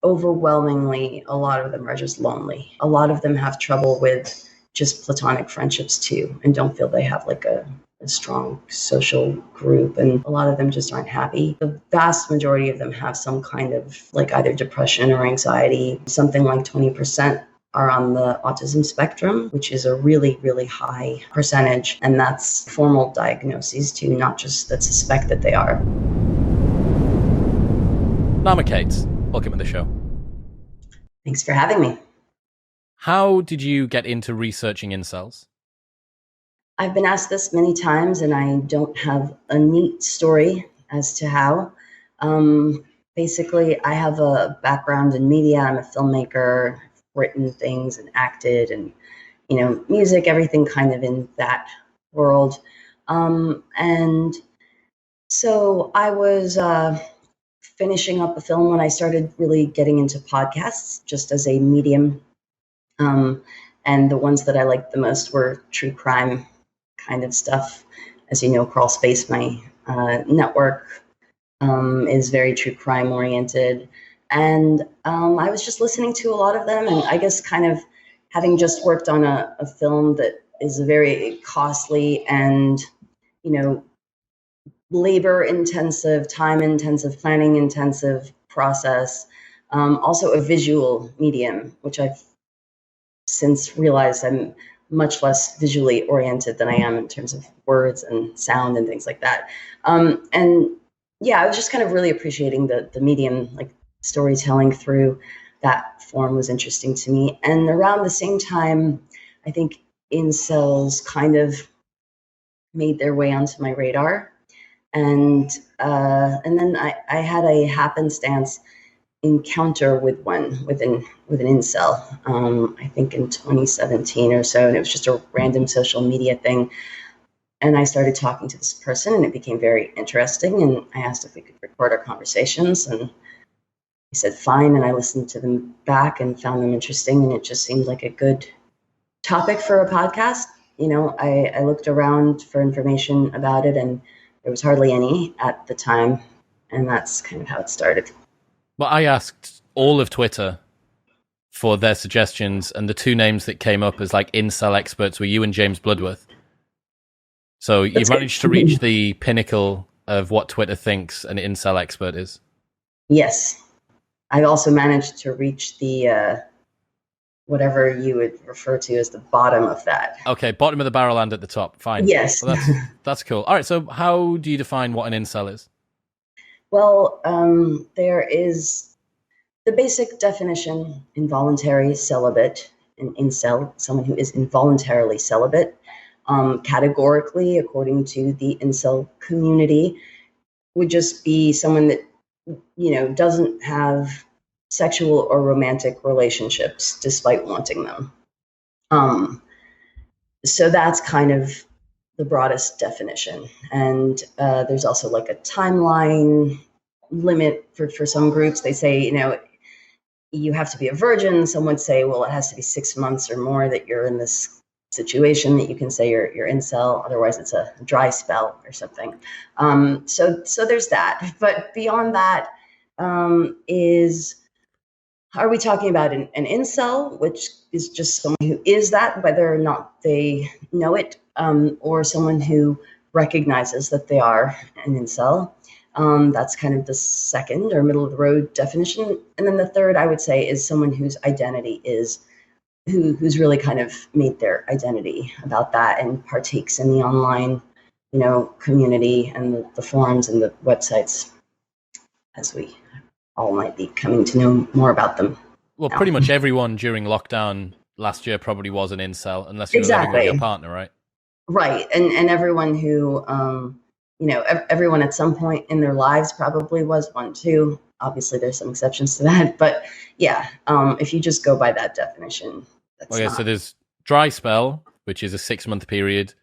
overwhelmingly, a lot of them are just lonely. A lot of them have trouble with just platonic friendships too, and don't feel they have like a strong social group, and a lot of them just aren't happy. The vast majority of them have some kind of like either depression or anxiety. Something like 20% are on the autism spectrum, which is a really, really high percentage, and that's formal diagnoses too, not just that suspect that they are. Naama Kates, welcome to the show. Thanks for having me. How did you get into researching incels? I've been asked this many times, and I don't have a neat story as to how. Basically, I have a background in media. I'm a filmmaker, written things and acted, and music, everything kind of in that world. And so I was finishing up a film when I started really getting into podcasts just as a medium. And the ones that I liked the most were true crime kind of stuff. As you know, Crawl Space, my network, is very true crime oriented. And I was just listening to a lot of them, and I guess kind of having just worked on a film that is a very costly and, labor intensive, time intensive, planning intensive process, also a visual medium, which I've since realized I'm much less visually oriented than I am in terms of words and sound and things like that. And yeah, I was just kind of really appreciating the medium, like storytelling through that form was interesting to me. And around the same time, I think incels kind of made their way onto my radar. And then I had a happenstance encounter with an incel, I think in 2017 or so, and it was just a random social media thing. And I started talking to this person, and it became very interesting. And I asked if we could record our conversations, and he said fine. And I listened to them back and found them interesting, and it just seemed like a good topic for a podcast. I looked around for information about it, and there was hardly any at the time, and that's kind of how it started. Well, I asked all of Twitter for their suggestions, and the two names that came up as like incel experts were you and James Bloodworth. So you've managed to reach the pinnacle of what Twitter thinks an incel expert is. Yes. I also managed to reach the whatever you would refer to as the bottom of that. Okay, bottom of the barrel and at the top. Fine. Yes. Well, that's cool. All right, so how do you define what an incel is? Well, there is the basic definition: involuntary celibate. An incel, someone who is involuntarily celibate. Categorically, according to the incel community, would just be someone that, doesn't have sexual or romantic relationships despite wanting them. So that's kind of the broadest definition. And there's also like a timeline limit for some groups. They say, you have to be a virgin. Some would say, well, it has to be 6 months or more that you're in this situation that you can say you're incel. Otherwise, it's a dry spell or something. So there's that. But beyond that, are we talking about an incel, which is just someone who is that, whether or not they know it, or someone who recognizes that they are an incel? That's kind of the second or middle of the road definition. And then the third, I would say, is someone whose identity is, who's really kind of made their identity about that and partakes in the online, community and the forums and the websites, as we all might be coming to know more about them. Well, now. Pretty much everyone during lockdown last year probably was an incel, unless you were living with your partner, right? Right, and everyone who, everyone at some point in their lives probably was one too. Obviously, there's some exceptions to that, but yeah, if you just go by that definition, that's okay. So there's dry spell, which is a 6-month period.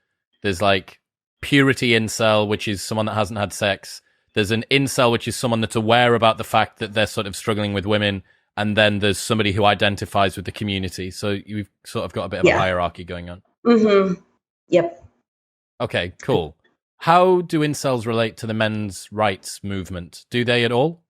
There's like purity incel, which is someone that hasn't had sex. There's an incel, which is someone that's aware about the fact that they're sort of struggling with women. And then there's somebody who identifies with the community. So you've sort of got a bit of a hierarchy going on. Mm-hmm. Yep. Okay, cool. How do incels relate to the men's rights movement? Do they at all?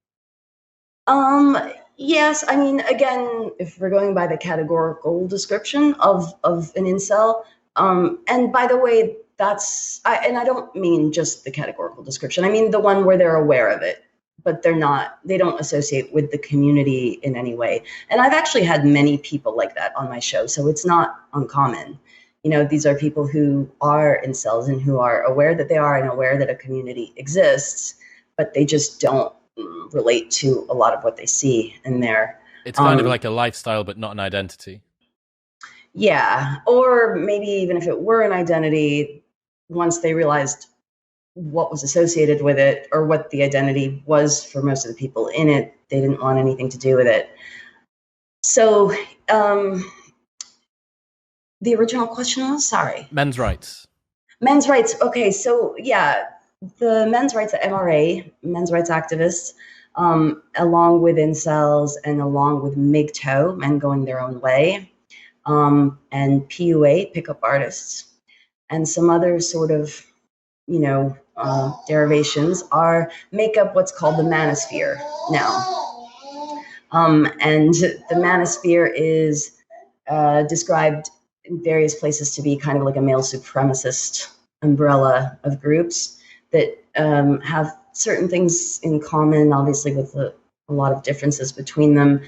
Yes, I mean, again, if we're going by the categorical description of an incel, and by the way, and I don't mean just the categorical description. I mean the one where they're aware of it, but they don't associate with the community in any way. And I've actually had many people like that on my show, so it's not uncommon. These are people who are incels and who are aware that they are and aware that a community exists, but they just don't relate to a lot of what they see in there. It's kind of like a lifestyle, but not an identity. Yeah. Or maybe even if it were an identity, once they realized what was associated with it or what the identity was for most of the people in it, they didn't want anything to do with it. So the original question was, sorry. Men's rights. Men's rights. Okay. So yeah, the men's rights, the MRA, men's rights activists, along with incels and along with MGTOW, men going their own way, and PUA, pickup artists, and some other sort of, derivations make up what's called the manosphere now. And the manosphere is described in various places to be kind of like a male supremacist umbrella of groups that have certain things in common, obviously with a lot of differences between them.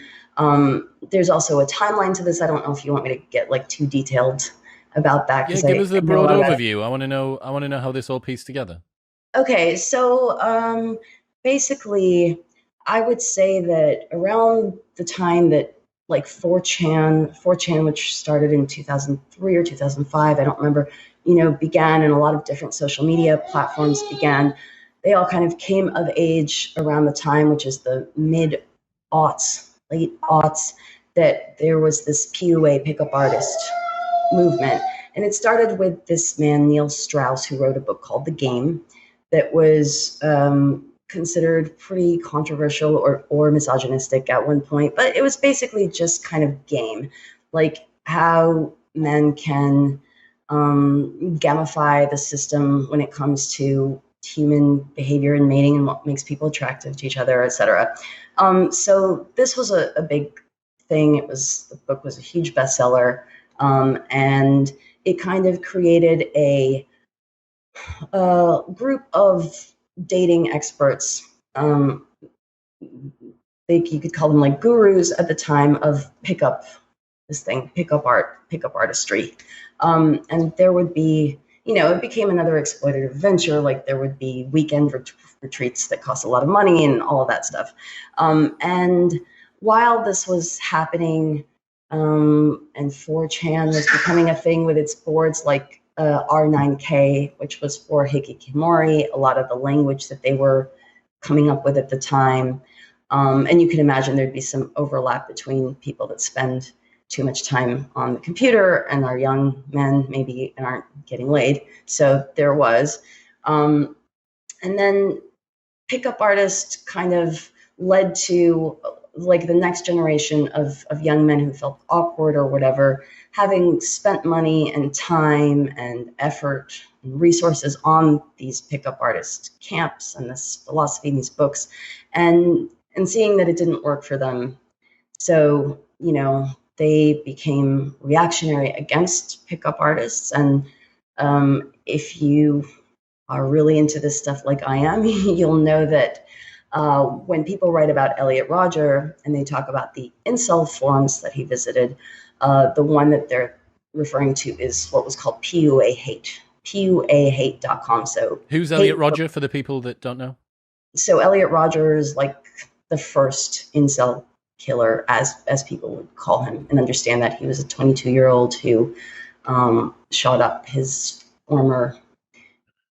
There's also a timeline to this. I don't know if you want me to get like too detailed about that. Yeah, give us the broad overview. I want to know how this all pieced together. Okay, so basically, I would say that around the time that like 4chan, which started in 2003 or 2005, I don't remember, began, and a lot of different social media platforms began. They all kind of came of age around the time, which is the mid-aughts, late aughts, that there was this PUA, pickup artist movement. And it started with this man, Neil Strauss, who wrote a book called The Game that was considered pretty controversial or misogynistic at one point. But it was basically just kind of game, like how men can gamify the system when it comes to human behavior and mating and what makes people attractive to each other, etc. So this was a big thing. The book was a huge bestseller, and it kind of created a group of dating experts. You could call them like gurus at the time of pickup artistry. And there would be, it became another exploitative venture. Like there would be weekend retreats that cost a lot of money and all of that stuff. And while this was happening, and 4chan was becoming a thing with its boards like R9K, which was for hikikomori, a lot of the language that they were coming up with at the time. And you can imagine there'd be some overlap between people that spend too much time on the computer and are young men maybe and aren't getting laid. So there was. And then pickup artist kind of led to like the next generation of young men who felt awkward or whatever, having spent money and time and effort and resources on these pickup artist camps and this philosophy and these books, and seeing that it didn't work for them. So, they became reactionary against pickup artists. And if you are really into this stuff like I am, you'll know that when people write about Elliot Rodger and they talk about the incel forums that he visited, the one that they're referring to is what was called PUA Hate, PUAHate.com. So who's Elliot Rodger for the people that don't know? So Elliot Rodger is like the first incel killer, as people would call him, and understand that he was a 22-year-old who shot up his former,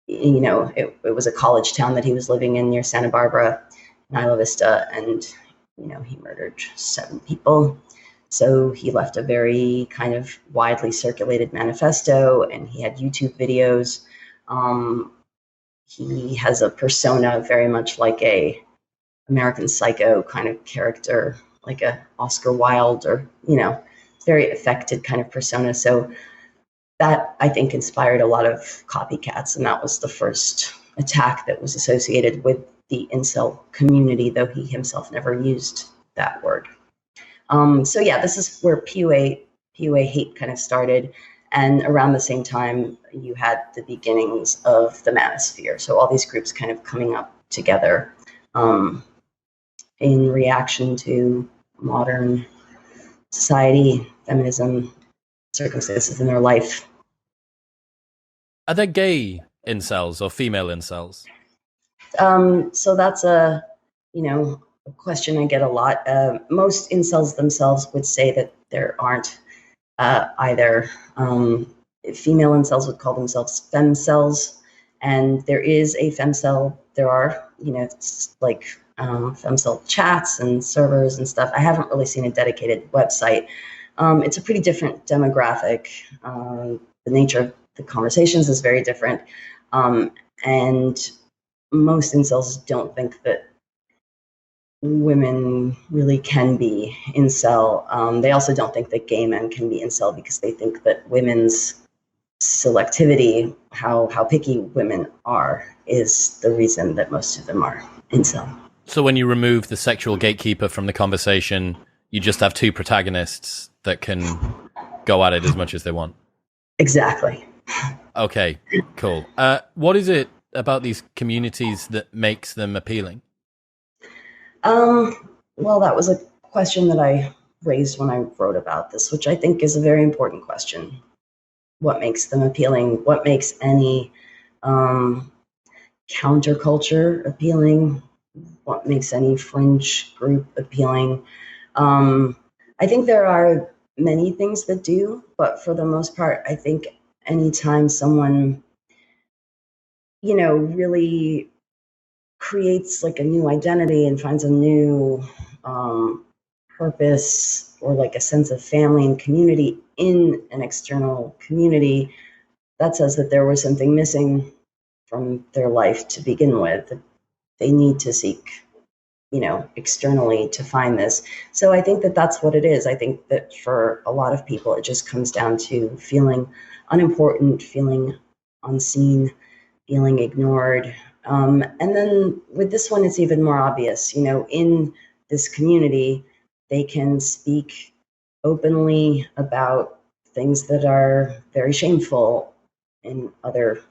it was a college town that he was living in near Santa Barbara, Isla Vista, and, he murdered 7 people. So he left a very kind of widely circulated manifesto, and he had YouTube videos. He has a persona very much like a American Psycho kind of character, like a Oscar Wilde, or, very affected kind of persona. So that, I think, inspired a lot of copycats, and that was the first attack that was associated with the incel community, though he himself never used that word. So yeah, this is where PUA hate kind of started. And around the same time, you had the beginnings of the manosphere. So all these groups kind of coming up together in reaction to modern society, feminism, circumstances in their life. Are there gay incels or female incels? So that's a question I get a lot. Most incels themselves would say that there aren't either. Female incels would call themselves femcels, and there is a femcel. There are, it's like femcel chats and servers and stuff. I haven't really seen a dedicated website. It's a pretty different demographic. The nature of the conversations is very different, and most incels don't think that women really can be incel. They also don't think that gay men can be incel because they think that women's selectivity, how picky women are, is the reason that most of them are incel. So when you remove the sexual gatekeeper from the conversation, you just have two protagonists that can go at it as much as they want. Exactly. Okay, cool. What is it about these communities that makes them appealing? Well, that was a question that I raised when I wrote about this, which I think is a very important question. What makes them appealing? What makes any counterculture appealing? What makes any fringe group appealing? I think there are many things that do, but for the most part, I think anytime someone, really creates like a new identity and finds a new purpose or like a sense of family and community in an external community, that says that there was something missing from their life to begin with, that they need to seek, externally to find this. So I think that that's what it is. I think that for a lot of people, it just comes down to feeling unimportant, feeling unseen, feeling ignored. And then with this one, it's even more obvious, in this community, they can speak openly about things that are very shameful in other,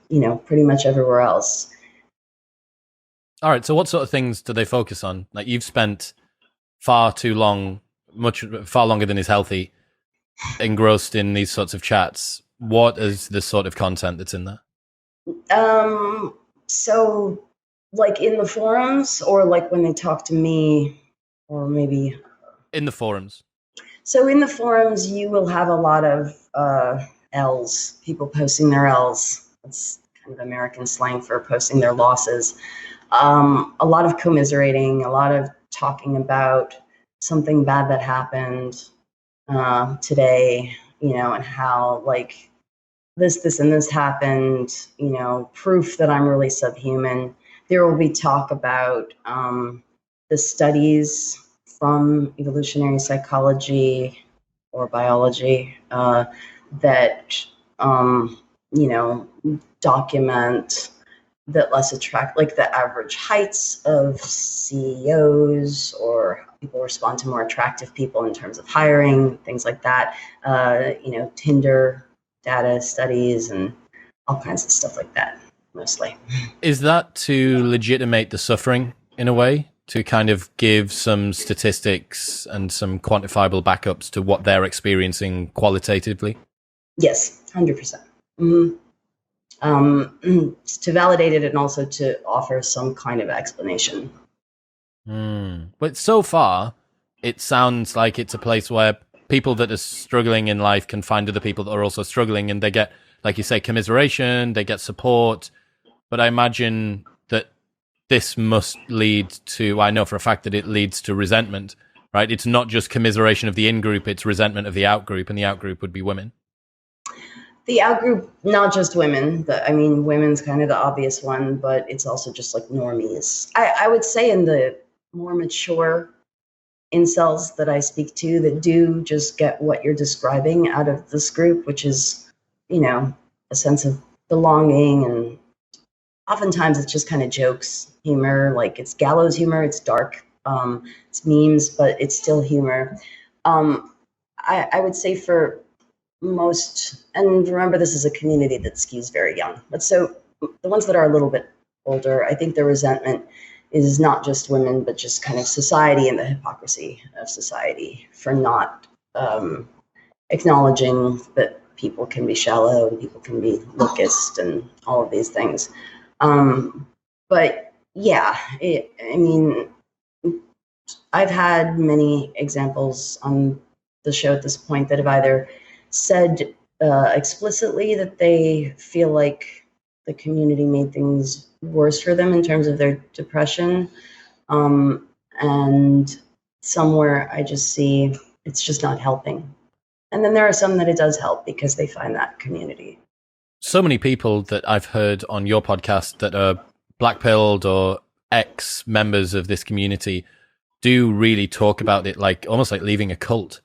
pretty much everywhere else. All right. So what sort of things do they focus on? Like, you've spent far longer than is healthy, engrossed in these sorts of chats. What is the sort of content that's in there? So like in the forums, or like when they talk to me, or maybe in the forums. So in the forums, you will have a lot of L's, people posting their L's. That's kind of American slang for posting their losses. A lot of commiserating, a lot of talking about something bad that happened today, and how like this and this happened, proof that I'm really subhuman. There will be talk about the studies from evolutionary psychology or biology that, document that less attract, like the average heights of CEOs, or people respond to more attractive people in terms of hiring, things like that. Tinder data studies and all kinds of stuff like that, mostly. Is that to legitimate the suffering in a way? To kind of give some statistics and some quantifiable backups to what they're experiencing qualitatively? Yes, 100%. Mm-hmm. To validate it and also to offer some kind of explanation. But so far, it sounds like it's a place where people that are struggling in life can find other people that are also struggling, and they get, like you say, commiseration, they get support. But I imagine that this must lead to, I know for a fact that it leads to resentment, right? It's not just commiseration of the in-group, it's resentment of the out-group, and the out-group would be women. The out-group, not just women. Women's kind of the obvious one, but it's also just like normies. I would say in the more mature incels that I speak to that do just get what you're describing out of this group, which is, a sense of belonging, and oftentimes it's just kind of jokes, humor, like it's gallows humor, it's dark It's memes, but it's still humor. I would say for most, and remember, this is a community that skews very young. But so the ones that are a little bit older, I think the resentment is not just women, but just kind of society and the hypocrisy of society for not acknowledging that people can be shallow and people can be lookist and all of these things. But yeah, I mean, I've had many examples on the show at this point that have either said explicitly that they feel like the community made things worse for them in terms of their depression. And somewhere I just see it's just not helping. And then there are some that it does help because they find that community. So many people that I've heard on your podcast that are black-pilled or ex-members of this community do really talk about it like almost like leaving a cult.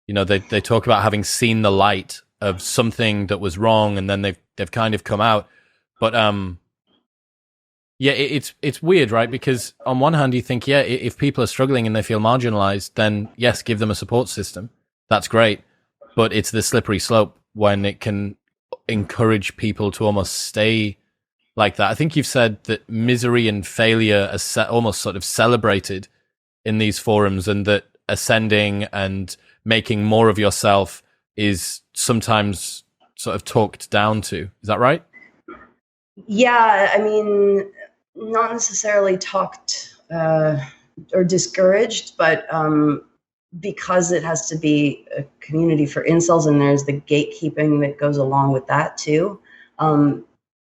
You know, they talk about having seen the light of something that was wrong, and then they've kind of come out. But yeah, it's weird, right? Because on one hand, you think, yeah, if people are struggling and they feel marginalized, then yes, give them a support system. That's great. But it's the slippery slope when it can encourage people to almost stay like that. I think you've said that misery and failure are almost sort of celebrated in these forums, and that ascending and making more of yourself is sometimes sort of talked down to. Is that right? Yeah, I mean, not necessarily talked or discouraged, but because it has to be a community for incels and there's the gatekeeping that goes along with that too,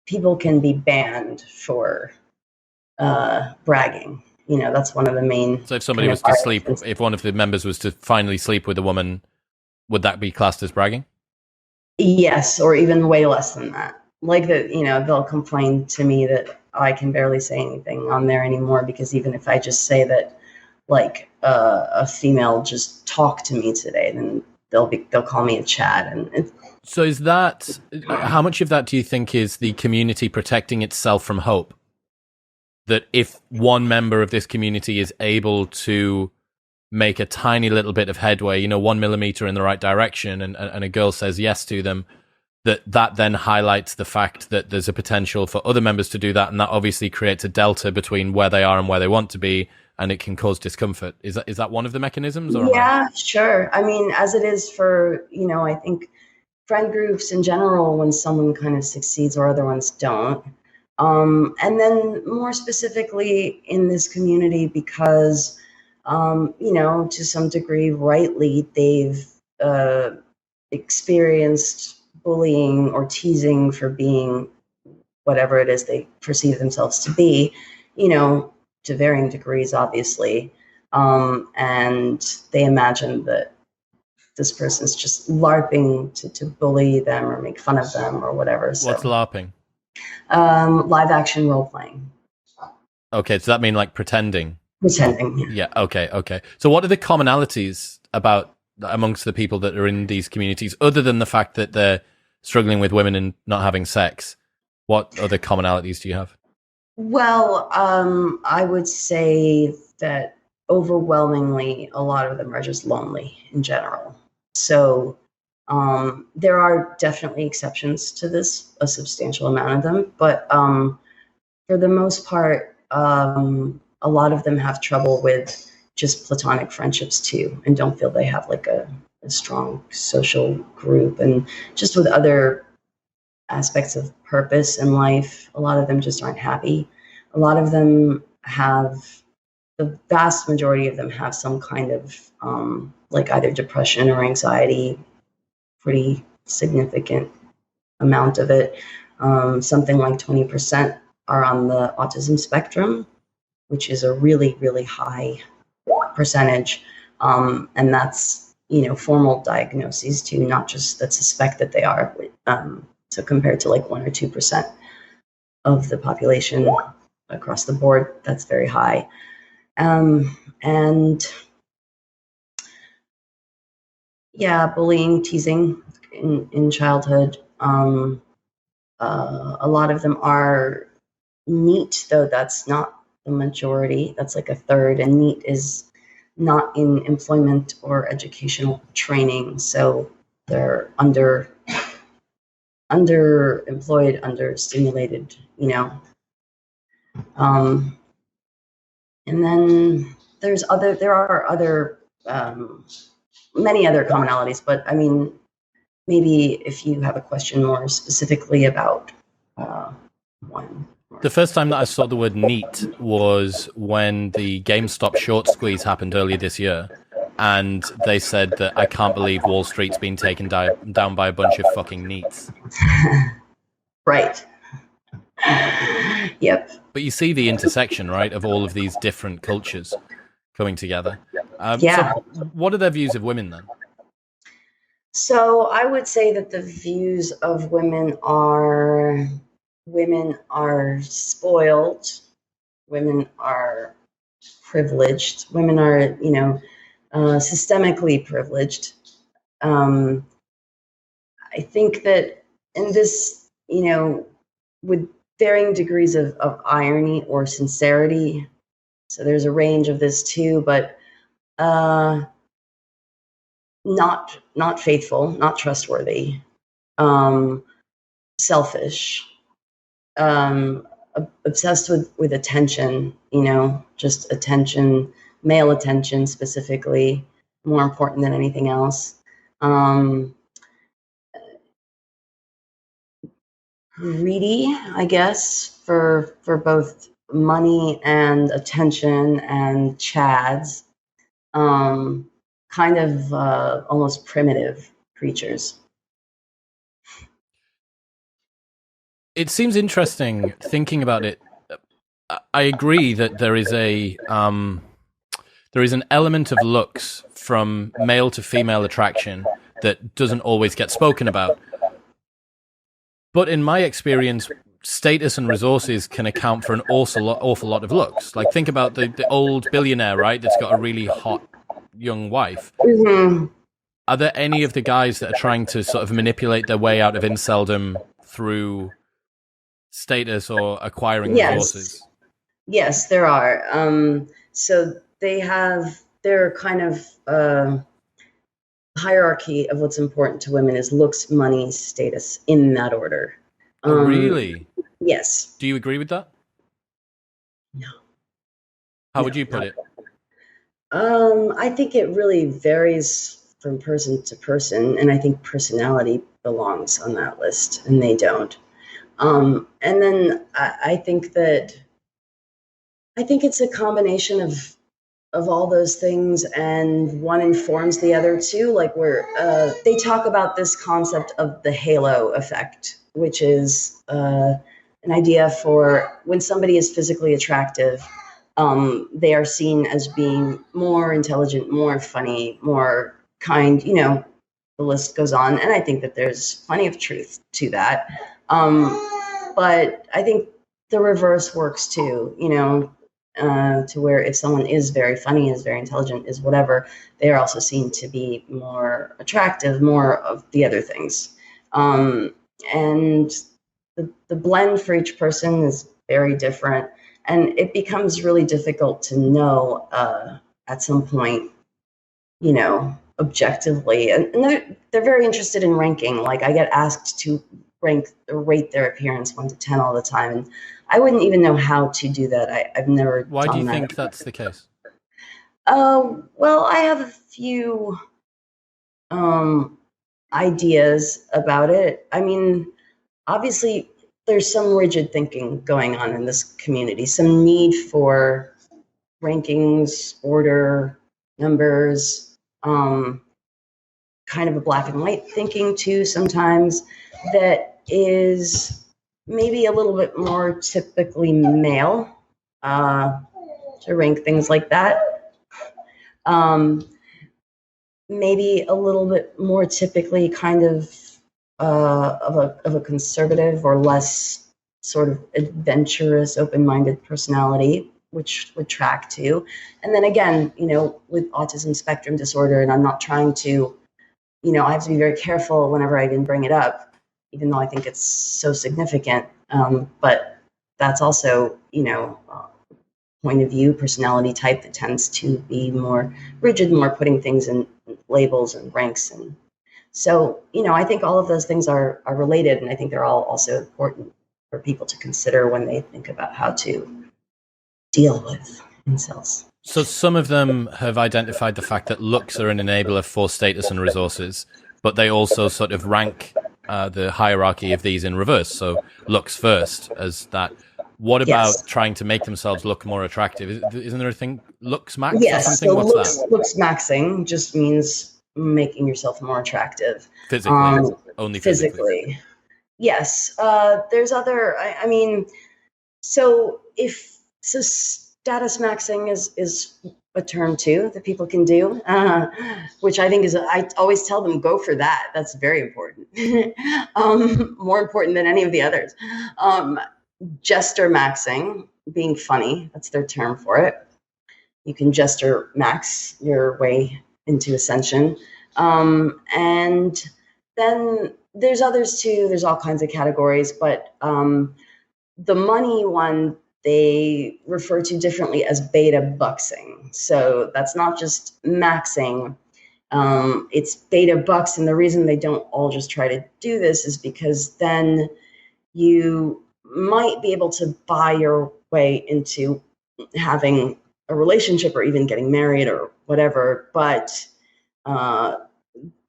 people can be banned for bragging. You know, that's one of the main... So if somebody was to sleep, if one of the members was to finally sleep with a woman, would that be classed as bragging? Yes, or even way less than that. Like that, you know, they'll complain to me that I can barely say anything on there anymore because even if I just say that, like, a female just talked to me today, then they'll call me a Chad. And so is that, how much of that do you think is the community protecting itself from hope? That if one member of this community is able to make a tiny little bit of headway, you know, 1 millimeter in the right direction, and a girl says yes to them, that then highlights the fact that there's a potential for other members to do that, and that obviously creates a delta between where they are and where they want to be, and it can cause discomfort. Is that one of the mechanisms? Or yeah, sure. I mean, as it is for, you know, I think friend groups in general, when someone kind of succeeds or other ones don't. And then more specifically in this community because, you know, to some degree, rightly, they've experienced bullying or teasing for being whatever it is they perceive themselves to be, you know, to varying degrees, obviously. And they imagine that this person's just LARPing to bully them or make fun of them or whatever. So. What's LARPing? Live action role playing. Okay, does that mean like pretending? Pretending. Yeah. Okay. So what are the commonalities amongst the people that are in these communities, other than the fact that they're struggling with women and not having sex? What other commonalities do you have? Well, I would say that overwhelmingly a lot of them are just lonely in general. So there are definitely exceptions to this, a substantial amount of them, but for the most part, a lot of them have trouble with just platonic friendships too, and don't feel they have like a strong social group, and just with other aspects of purpose in life, a lot of them just aren't happy. A lot of them the vast majority of them have some kind of like either depression or anxiety, pretty significant amount of it. Something like 20% are on the autism spectrum, which is a really, really high percentage. And that's, you know, formal diagnoses too, not just that suspect that they are. So compared to like 1 or 2% of the population across the board, that's very high. And yeah, bullying, teasing in childhood. A lot of them are neat, though that's not the majority. That's like a third. And NEET is not in employment or educational training. So they're underemployed, understimulated, and then there are other many other commonalities, but I mean, maybe if you have a question more specifically about one. The first time that I saw the word NEET was when the GameStop short squeeze happened earlier this year. And they said that I can't believe Wall Street's been taken down by a bunch of fucking NEETs. Right. Yep. But you see the intersection, right, of all of these different cultures coming together. Yeah. So what are their views of women then? So I would say that the views of women are spoiled, women are privileged, women are, systemically privileged. I think that in this, with varying degrees of irony or sincerity, so there's a range of this too, but not faithful, not trustworthy, selfish, obsessed with attention, just attention, male attention specifically, more important than anything else. Greedy, I guess, for both money and attention and chads. Kind of almost primitive creatures. It seems interesting thinking about it. I agree that there is an element of looks from male to female attraction that doesn't always get spoken about. But in my experience, status and resources can account for an awful lot of looks. Like, think about the old billionaire, right, that's got a really hot young wife. Mm-hmm. Are there any of the guys that are trying to sort of manipulate their way out of inceldom through status or acquiring resources? Yes, there are. So they have their kind of hierarchy of what's important to women is looks, money, status, in that order. Oh, really? Yes. Do you agree with that? No. How would you put it? I think it really varies from person to person, and I think personality belongs on that list, and they don't. And then I think it's a combination of all those things, and one informs the other too. Like where they talk about this concept of the halo effect, which is an idea for when somebody is physically attractive. They are seen as being more intelligent, more funny, more kind, the list goes on. And I think that there's plenty of truth to that. But I think the reverse works too, to where if someone is very funny, is very intelligent, is whatever, they are also seen to be more attractive, more of the other things. And the blend for each person is very different. And it becomes really difficult to know at some point, objectively. And they're very interested in ranking. Like I get asked to rate their appearance 1 to 10 all the time. And I wouldn't even know how to do that. I've never done that. Why do you think that's the case? Well, I have a few ideas about it. I mean, obviously, there's some rigid thinking going on in this community, some need for rankings, order, numbers, kind of a black and white thinking too sometimes that is maybe a little bit more typically male to rank things like that. Maybe a little bit more typically kind of a conservative or less sort of adventurous, open-minded personality, which would track to. And then again, with autism spectrum disorder, and I'm not trying to, I have to be very careful whenever I even bring it up, even though I think it's so significant. But that's also, point of view, personality type that tends to be more rigid, more putting things in labels and ranks. And so, I think all of those things are related, and I think they're all also important for people to consider when they think about how to deal with incels. So some of them have identified the fact that looks are an enabler for status and resources, but they also sort of rank the hierarchy of these in reverse. So looks first as that. What about trying to make themselves look more attractive? Isn't there a thing, looks max or something? So What's that? Looks maxing just means making yourself more attractive. Physically, only physically. Yes. There's other, so status maxing is a term too that people can do, which I think I always tell them, go for that. That's very important. More important than any of the others. Jester maxing, being funny, that's their term for it. You can jester max your way into ascension. And then there's others too. There's all kinds of categories, but the money one, they refer to differently as beta bucksing. So that's not just maxing. It's beta bucks. And the reason they don't all just try to do this is because then you might be able to buy your way into having a relationship or even getting married or whatever. But the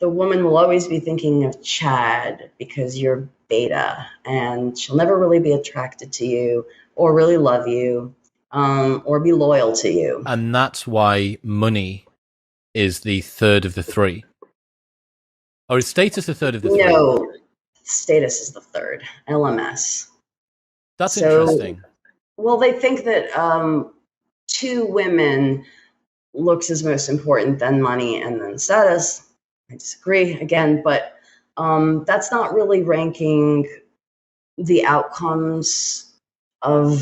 woman will always be thinking of Chad because you're beta, and she'll never really be attracted to you or really love you or be loyal to you. And that's why money is the third of the three. Or is status the third of the three? No, status is the third, LMS. That's interesting. Well, they think that to women, looks is most important, then money, and then status. I disagree again, but that's not really ranking the outcomes of,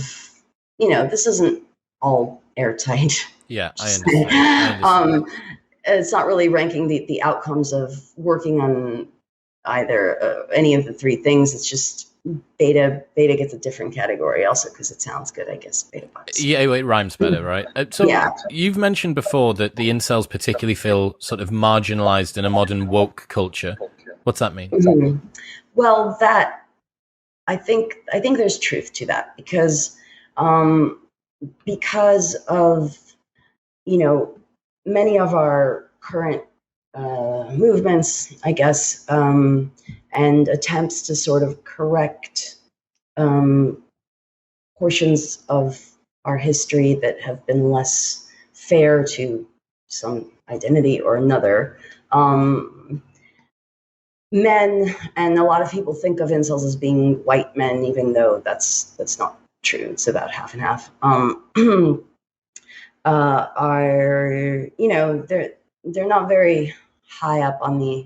this isn't all airtight. Yeah, I understand. It's not really ranking the outcomes of working on either any of the three things. It's just beta gets a different category also because it sounds good, I guess. Beta bucks. Yeah, it rhymes better, right? You've mentioned before that the incels particularly feel sort of marginalized in a modern woke culture. What's that mean? Mm-hmm. Well, I think there's truth to that because of many of our current movements, I guess, and attempts to sort of correct portions of our history that have been less fair to some identity or another. Men, and a lot of people think of incels as being white men, even though that's not true. It's about half and half. They're not very high up on the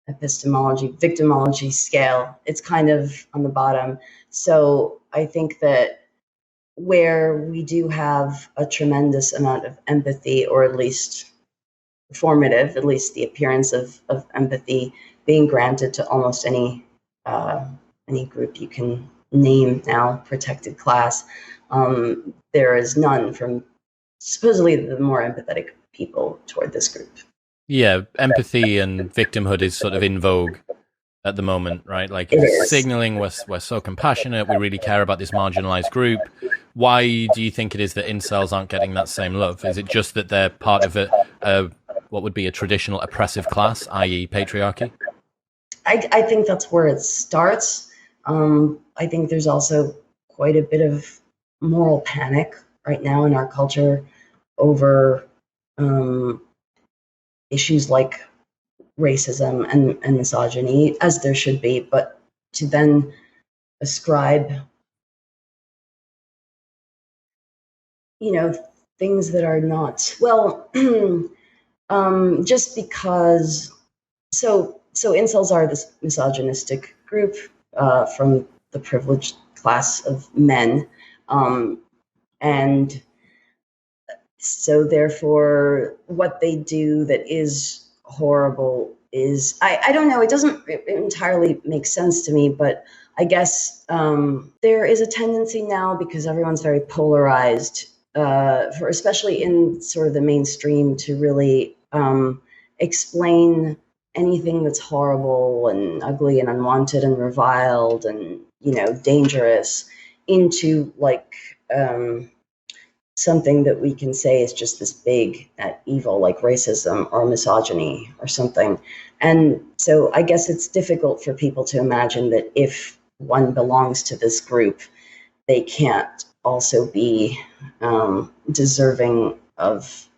victimology scale. It's kind of on the bottom. So I think that where we do have a tremendous amount of empathy, or at least at least the appearance of empathy being granted to almost any group you can name now, protected class, there is none from supposedly the more empathetic people toward this group. Yeah, empathy and victimhood is sort of in vogue at the moment, right? Like it's signaling we're so compassionate, we really care about this marginalized group. Why do you think it is that incels aren't getting that same love? Is it just that they're part of what would be a traditional oppressive class, i.e. patriarchy? I think that's where it starts. I think there's also quite a bit of moral panic right now in our culture over issues like racism and misogyny, as there should be, but to then ascribe, things that are not, well, just because, so incels are this misogynistic group from the privileged class of men, and so therefore what they do that is horrible is, I don't know, it doesn't entirely make sense to me, but I guess there is a tendency now, because everyone's very polarized, for especially in sort of the mainstream to really explain anything that's horrible and ugly and unwanted and reviled and, you know, dangerous into like something that we can say is just this big evil, like racism or misogyny or something. And so I guess it's difficult for people to imagine that if one belongs to this group, they can't also be deserving of,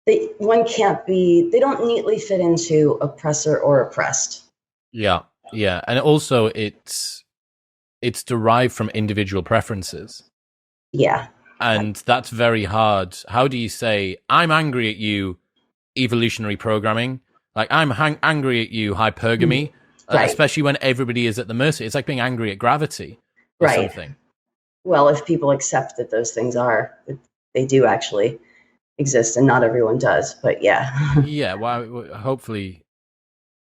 they don't neatly fit into oppressor or oppressed. Yeah. And also it's derived from individual preferences. Yeah. And that's very hard. How do you say, I'm angry at you, evolutionary programming? Like, I'm angry at you, hypergamy, right. Especially when everybody is at the mercy. It's like being angry at gravity or something. Well, if people accept that those things they do actually exist, and not everyone does, but yeah. Yeah, well, hopefully,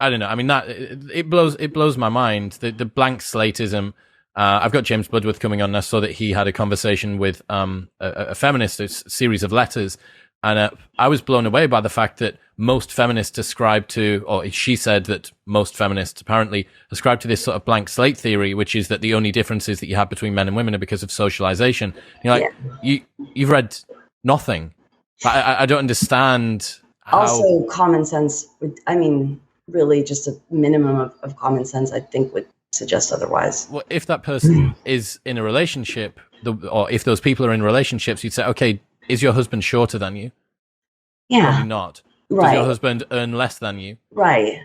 I don't know. I mean, that it blows my mind. The blank slateism. I've got James Bloodworth coming on. I saw that he had a conversation with a feminist, a series of letters, and I was blown away by the fact that most feminists ascribe to, or she said that most feminists apparently ascribe to this sort of blank slate theory, which is that the only differences that you have between men and women are because of socialization. You're like, you've read nothing. I don't understand. Also, common sense really just a minimum of common sense, I think, would suggest otherwise. Well, if that person is in a relationship, or if those people are in relationships, you'd say, okay, is your husband shorter than you? Yeah. Probably not. Right. Does your husband earn less than you? Right.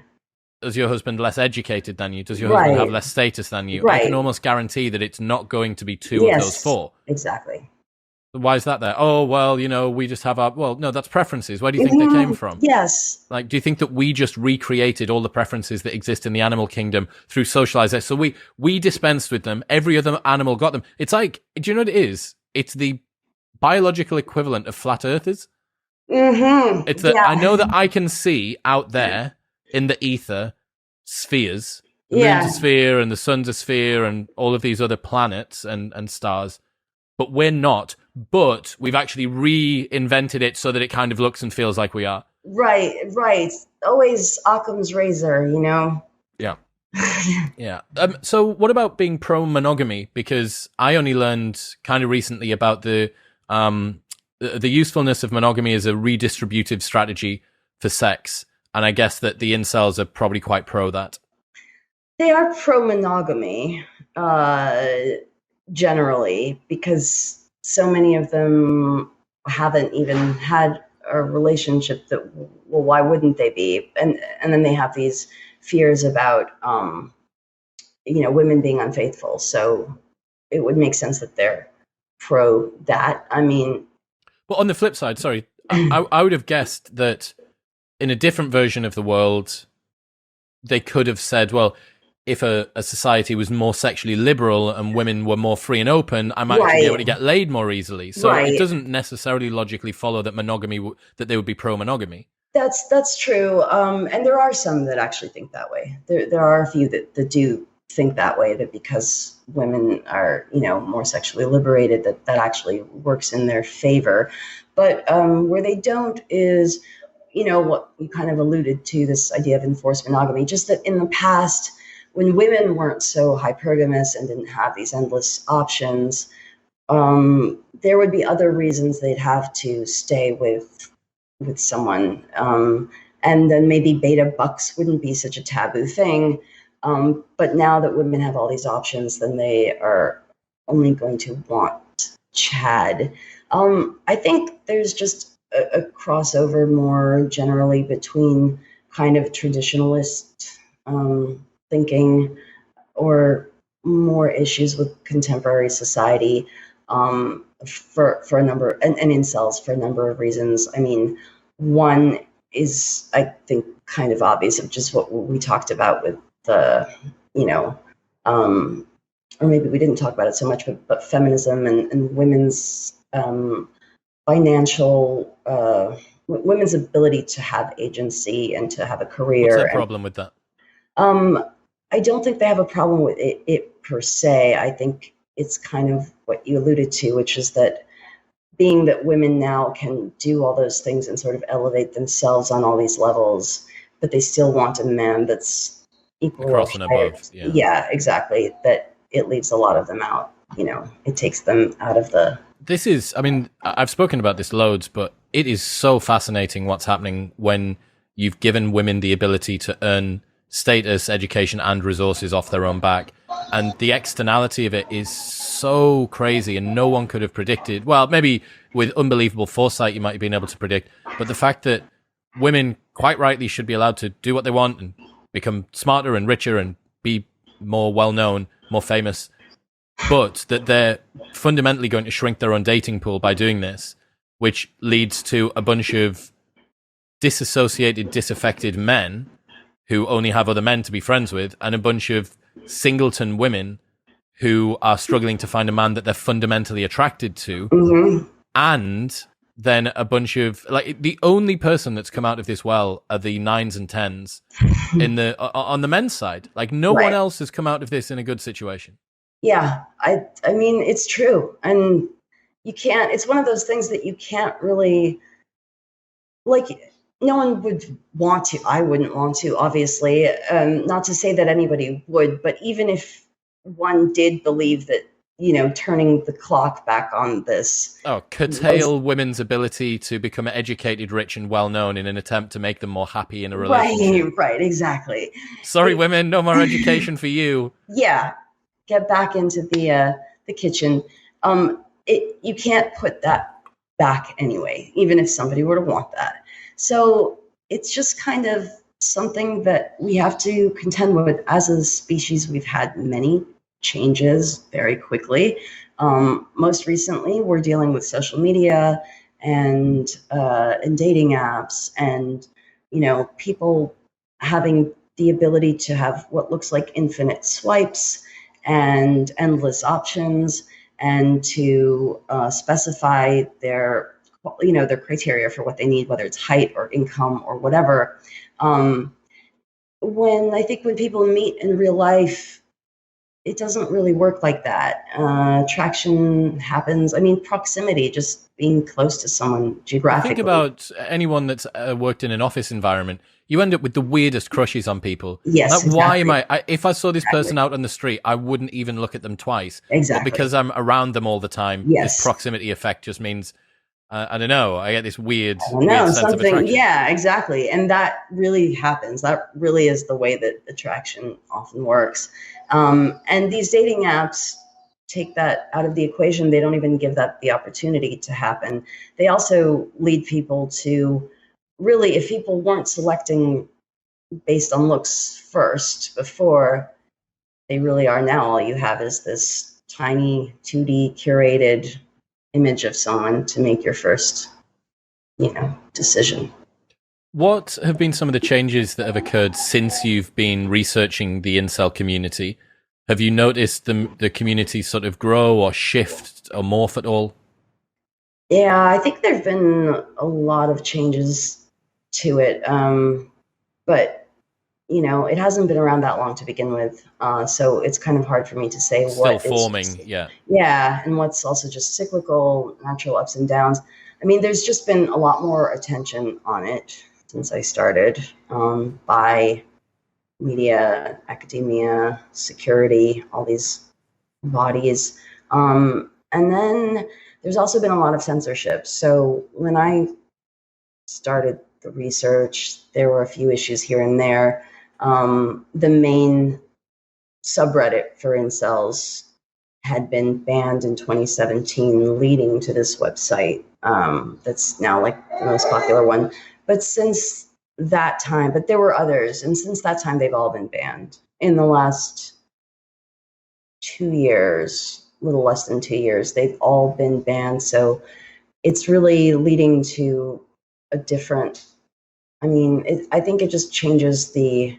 Does your husband less educated than you? Does your husband have less status than you? Right. I can almost guarantee that it's not going to be two of those four. Exactly. Why is that there? Oh, well, we just have our... Well, no, that's preferences. Where do you think they came from? Yes. Like, do you think that we just recreated all the preferences that exist in the animal kingdom through socialization? So we dispensed with them. Every other animal got them. It's like, do you know what it is? It's the biological equivalent of flat earthers. Mm-hmm. It's that I know that I can see out there in the ether spheres, the moon's a sphere and the sun's a sphere and all of these other planets and stars, but we're not. But we've actually reinvented it so that it kind of looks and feels like we are. Right. Always Occam's razor, Yeah. Yeah. So what about being pro-monogamy? Because I only learned kind of recently about the usefulness of monogamy as a redistributive strategy for sex. And I guess that the incels are probably quite pro that. They are pro-monogamy, generally, because so many of them haven't even had a relationship that, well, why wouldn't they be? And then they have these fears about, women being unfaithful. So it would make sense that they're pro that. I mean... Well, on the flip side, sorry, I would have guessed that in a different version of the world, they could have said, well, if a society was more sexually liberal and women were more free and open, I might actually be able to get laid more easily. So it doesn't necessarily logically follow that that they would be pro-monogamy. That's true. And there are some that actually think that way. There are a few that do think that way, that because women are, more sexually liberated, that actually works in their favor. But where they don't is, what you kind of alluded to, this idea of enforced monogamy, just that in the past, when women weren't so hypergamous and didn't have these endless options, there would be other reasons they'd have to stay with someone. And then maybe beta bucks wouldn't be such a taboo thing. But now that women have all these options, then they are only going to want Chad. I think there's just a crossover more generally between kind of traditionalist thinking or more issues with contemporary society for a number, and incels for a number of reasons. I mean, one is, I think, kind of obvious, of just what we talked about with the, or maybe we didn't talk about it so much, but feminism and women's financial, women's ability to have agency and to have a career. What's the problem with that? I don't think they have a problem with it per se. I think it's kind of what you alluded to, which is that being that women now can do all those things and sort of elevate themselves on all these levels, but they still want a man that's equal Across or and higher. above. Yeah. Yeah, exactly. That it leaves a lot of them out. It takes them out of the. This is, I mean, I've spoken about this loads, but it is so fascinating what's happening when you've given women the ability to earn status, education, and resources off their own back. And the externality of it is so crazy, and no one could have predicted. Well, maybe with unbelievable foresight, you might have been able to predict. But the fact that women, quite rightly, should be allowed to do what they want and become smarter and richer and be more well-known, more famous, but that they're fundamentally going to shrink their own dating pool by doing this, which leads to a bunch of disassociated, disaffected men who only have other men to be friends with, and a bunch of singleton women who are struggling to find a man that they're fundamentally attracted to. Mm-hmm. And then a bunch of, like, the only person that's come out of this well are the 9s and 10s on the men's side. Like, no one else has come out of this in a good situation. Yeah, I mean, it's true. And you can't, it's one of those things that you can't really, like, no one would want to. I wouldn't want to, obviously. Not to say that anybody would, but even if one did believe that, turning the clock back on this. Oh, curtail women's ability to become educated, rich, and well-known in an attempt to make them more happy in a relationship. Right, exactly. Sorry, women, no more education for you. Yeah, get back into the kitchen. You can't put that back anyway, even if somebody were to want that. So it's just kind of something that we have to contend with. As a species, we've had many changes very quickly. Most recently, we're dealing with social media and dating apps, and people having the ability to have what looks like infinite swipes and endless options, and to specify their criteria for what they need, whether it's height or income or whatever. When people meet in real life, it doesn't really work like that. Attraction happens. I mean, proximity, just being close to someone geographically. Think about anyone that's worked in an office environment. You end up with the weirdest crushes on people. Yes, like, exactly. Why am I? If I saw this person out on the street, I wouldn't even look at them twice. Exactly. But because I'm around them all the time, this proximity effect just means, I don't know, I get this weird sense of attraction. Yeah, exactly. And that really happens. That really is the way that attraction often works. And these dating apps take that out of the equation. They don't even give that the opportunity to happen. They also lead people to, really, if people weren't selecting based on looks first before, they really are now. All you have is this tiny 2D curated image of someone to make your first, decision. What have been some of the changes that have occurred since you've been researching the incel community? Have you noticed the community sort of grow or shift or morph at all? Yeah, I think there have been a lot of changes to it. But, it hasn't been around that long to begin with. So it's kind of hard for me to say Still forming, yeah. Yeah, and what's also just cyclical, natural ups and downs. I mean, there's just been a lot more attention on it since I started, by media, academia, security, all these bodies. And then there's also been a lot of censorship. So when I started the research, there were a few issues here and there. The main subreddit for incels had been banned in 2017, leading to this website that's now like the most popular one. But since that time, but there were others, and since that time, they've all been banned. In the last 2 years, a little less than 2 years, they've all been banned. So it's really leading to a different, I think it just changes the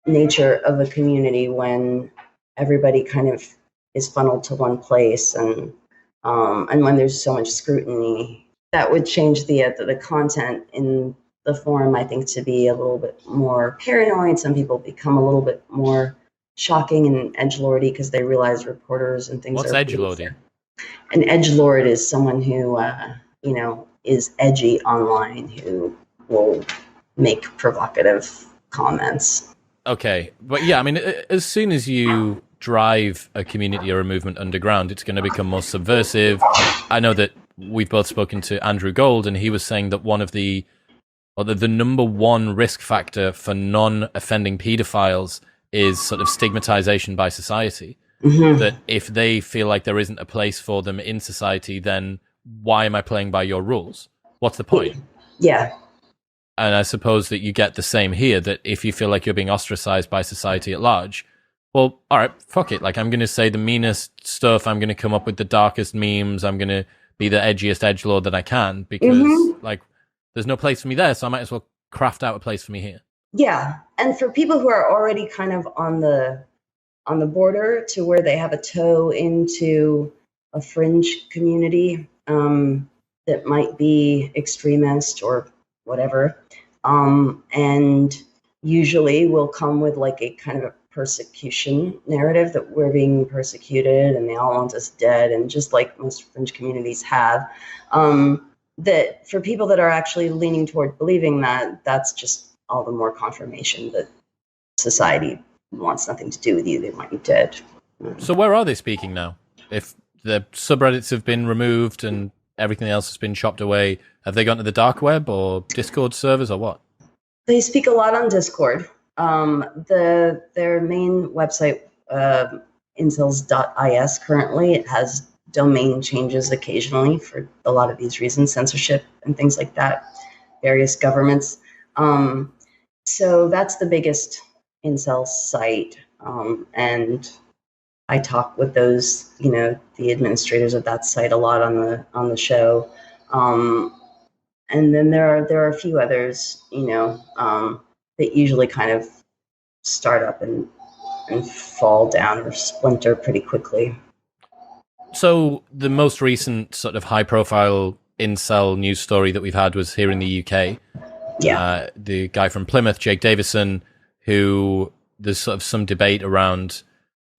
nature of a community when everybody kind of is funneled to one place, and when there's so much scrutiny. That would change the content in the forum, I think, to be a little bit more paranoid. Some people become a little bit more shocking and edgelordy because they realize reporters and things. What's edgelordy? An edgelord is someone who, is edgy online, who will make provocative comments. Okay, but yeah, I mean, as soon as you drive a community or a movement underground, it's going to become more subversive. I know that we've both spoken to Andrew Gold, and he was saying that the number one risk factor for non-offending pedophiles is sort of stigmatization by society. Mm-hmm. That if they feel like there isn't a place for them in society, then why am I playing by your rules? What's the point? Yeah. And I suppose that you get the same here, that if you feel like you're being ostracized by society at large, well, all right, fuck it. Like, I'm going to say the meanest stuff. I'm going to come up with the darkest memes. I'm going to be the edgiest edgelord that I can because, like, there's no place for me there, so I might as well craft out a place for me here. Yeah. And for people who are already kind of on the border to where they have a toe into a fringe community that might be extremist or whatever, and usually will come with like a kind of a persecution narrative that we're being persecuted and they all want us dead, and just like most fringe communities have, that for people that are actually leaning toward believing that, that's just all the more confirmation that society wants nothing to do with you. They want you dead. So where are they speaking now? If the subreddits have been removed and everything else has been chopped away, have they gone to the dark web or Discord servers or what? They speak a lot on Discord. Their main website, incels.is, currently, it has domain changes occasionally for a lot of these reasons, censorship and things like that, various governments. So that's the biggest incel site. And I talk with those, the administrators of that site a lot on the show. And then there are a few others, that usually kind of start up and fall down or splinter pretty quickly. So the most recent sort of high-profile incel news story that we've had was here in the UK. Yeah. The guy from Plymouth, Jake Davison, who there's sort of some debate around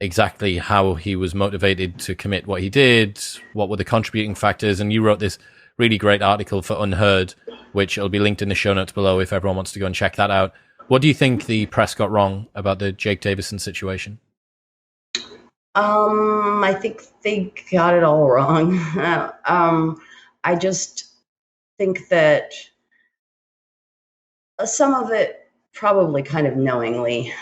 exactly how he was motivated to commit what he did, what were the contributing factors, and you wrote this really great article for Unheard, which will be linked in the show notes below if everyone wants to go and check that out. What do you think the press got wrong about the Jake Davison situation? I think they got it all wrong. I just think that some of it probably kind of knowingly,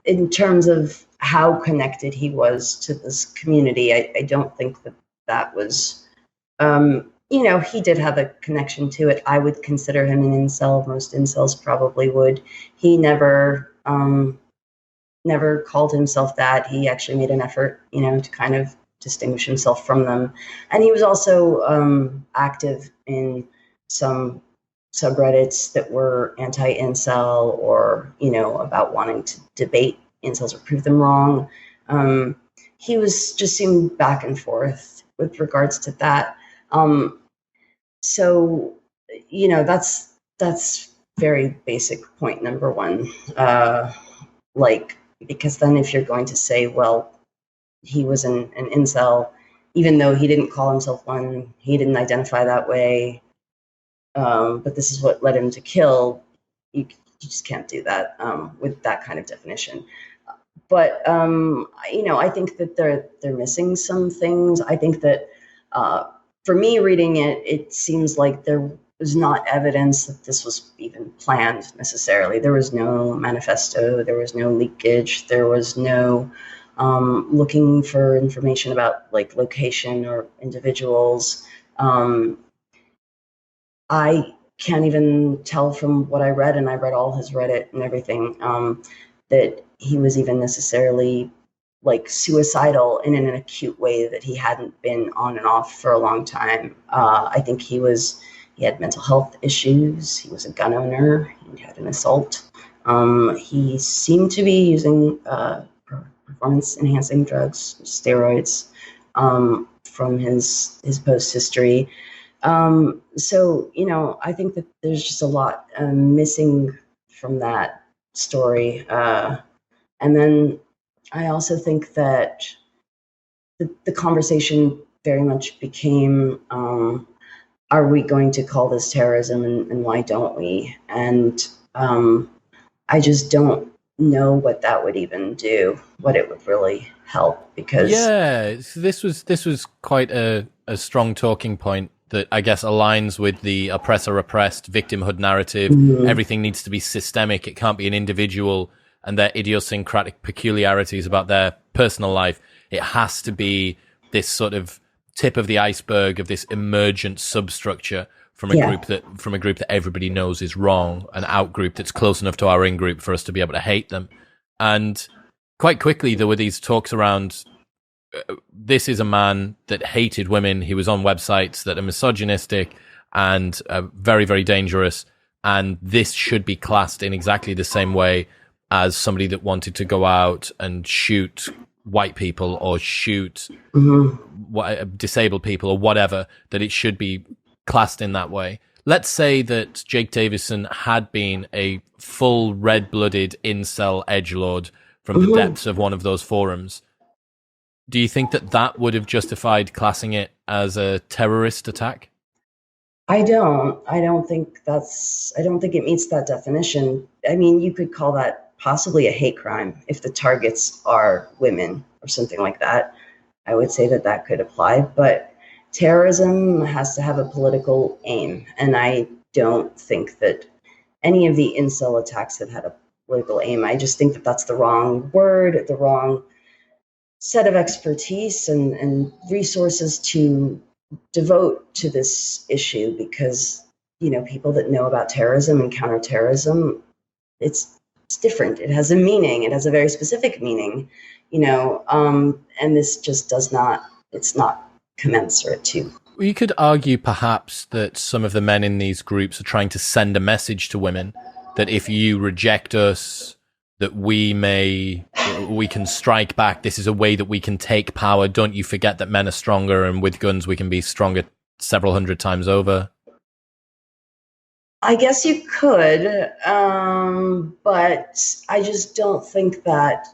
in terms of how connected he was to this community. I don't think that was, he did have a connection to it. I would consider him an incel. Most incels probably would. He never called himself that. He actually made an effort, to kind of distinguish himself from them. And he was also active in some subreddits that were anti-incel or, about wanting to debate incels or prove them wrong. He was just seemed back and forth with regards to that. So, that's very basic point number one. Because then if you're going to say, well, he was an incel, even though he didn't call himself one, he didn't identify that way, but this is what led him to kill, you just can't do that with that kind of definition. But, I think that they're missing some things. I think that for me reading it, it seems like there was not evidence that this was even planned necessarily. There was no manifesto, there was no leakage, there was no looking for information about like location or individuals. I can't even tell from what I read, and I read all his Reddit and everything, that he was even necessarily like suicidal in an acute way, that he hadn't been on and off for a long time. I think he had mental health issues. He was a gun owner. He had an assault. He seemed to be using performance-enhancing drugs, steroids, from his post history. So, I think that there's just a lot missing from that story. And then I also think that the conversation very much became, are we going to call this terrorism, and why don't we? And I just don't know what that would even do, what it would really help, because this was quite a strong talking point that I guess aligns with the oppressor-oppressed victimhood narrative. Everything needs to be systemic. It can't be an individual and their idiosyncratic peculiarities about their personal life. It has to be this sort of tip of the iceberg of this emergent substructure from a group that everybody knows is wrong, an out group that's close enough to our in group for us to be able to hate them. And quite quickly there were these talks around, this is a man that hated women. He was on websites that are misogynistic and very, very dangerous. And this should be classed in exactly the same way as somebody that wanted to go out and shoot white people or shoot disabled people or whatever, that it should be classed in that way. Let's say that Jake Davison had been a full red-blooded incel edgelord from the depths of one of those forums. Do you think that that would have justified classing it as a terrorist attack? I don't think it meets that definition. I mean, you could call that possibly a hate crime if the targets are women or something like that. I would say that could apply, but terrorism has to have a political aim, and I don't think that any of the incel attacks have had a political aim. I just think that that's the wrong word, the wrong set of expertise and resources to devote to this issue, because, you know, people that know about terrorism and counterterrorism, it's different. It has a meaning. It has a very specific meaning, you know, and this just it's not commensurate to. You could argue perhaps that some of the men in these groups are trying to send a message to women that if you reject us, that we can strike back. This is a way that we can take power. Don't you forget that men are stronger, and with guns we can be stronger several hundred times over. I guess you could, but I just don't think that.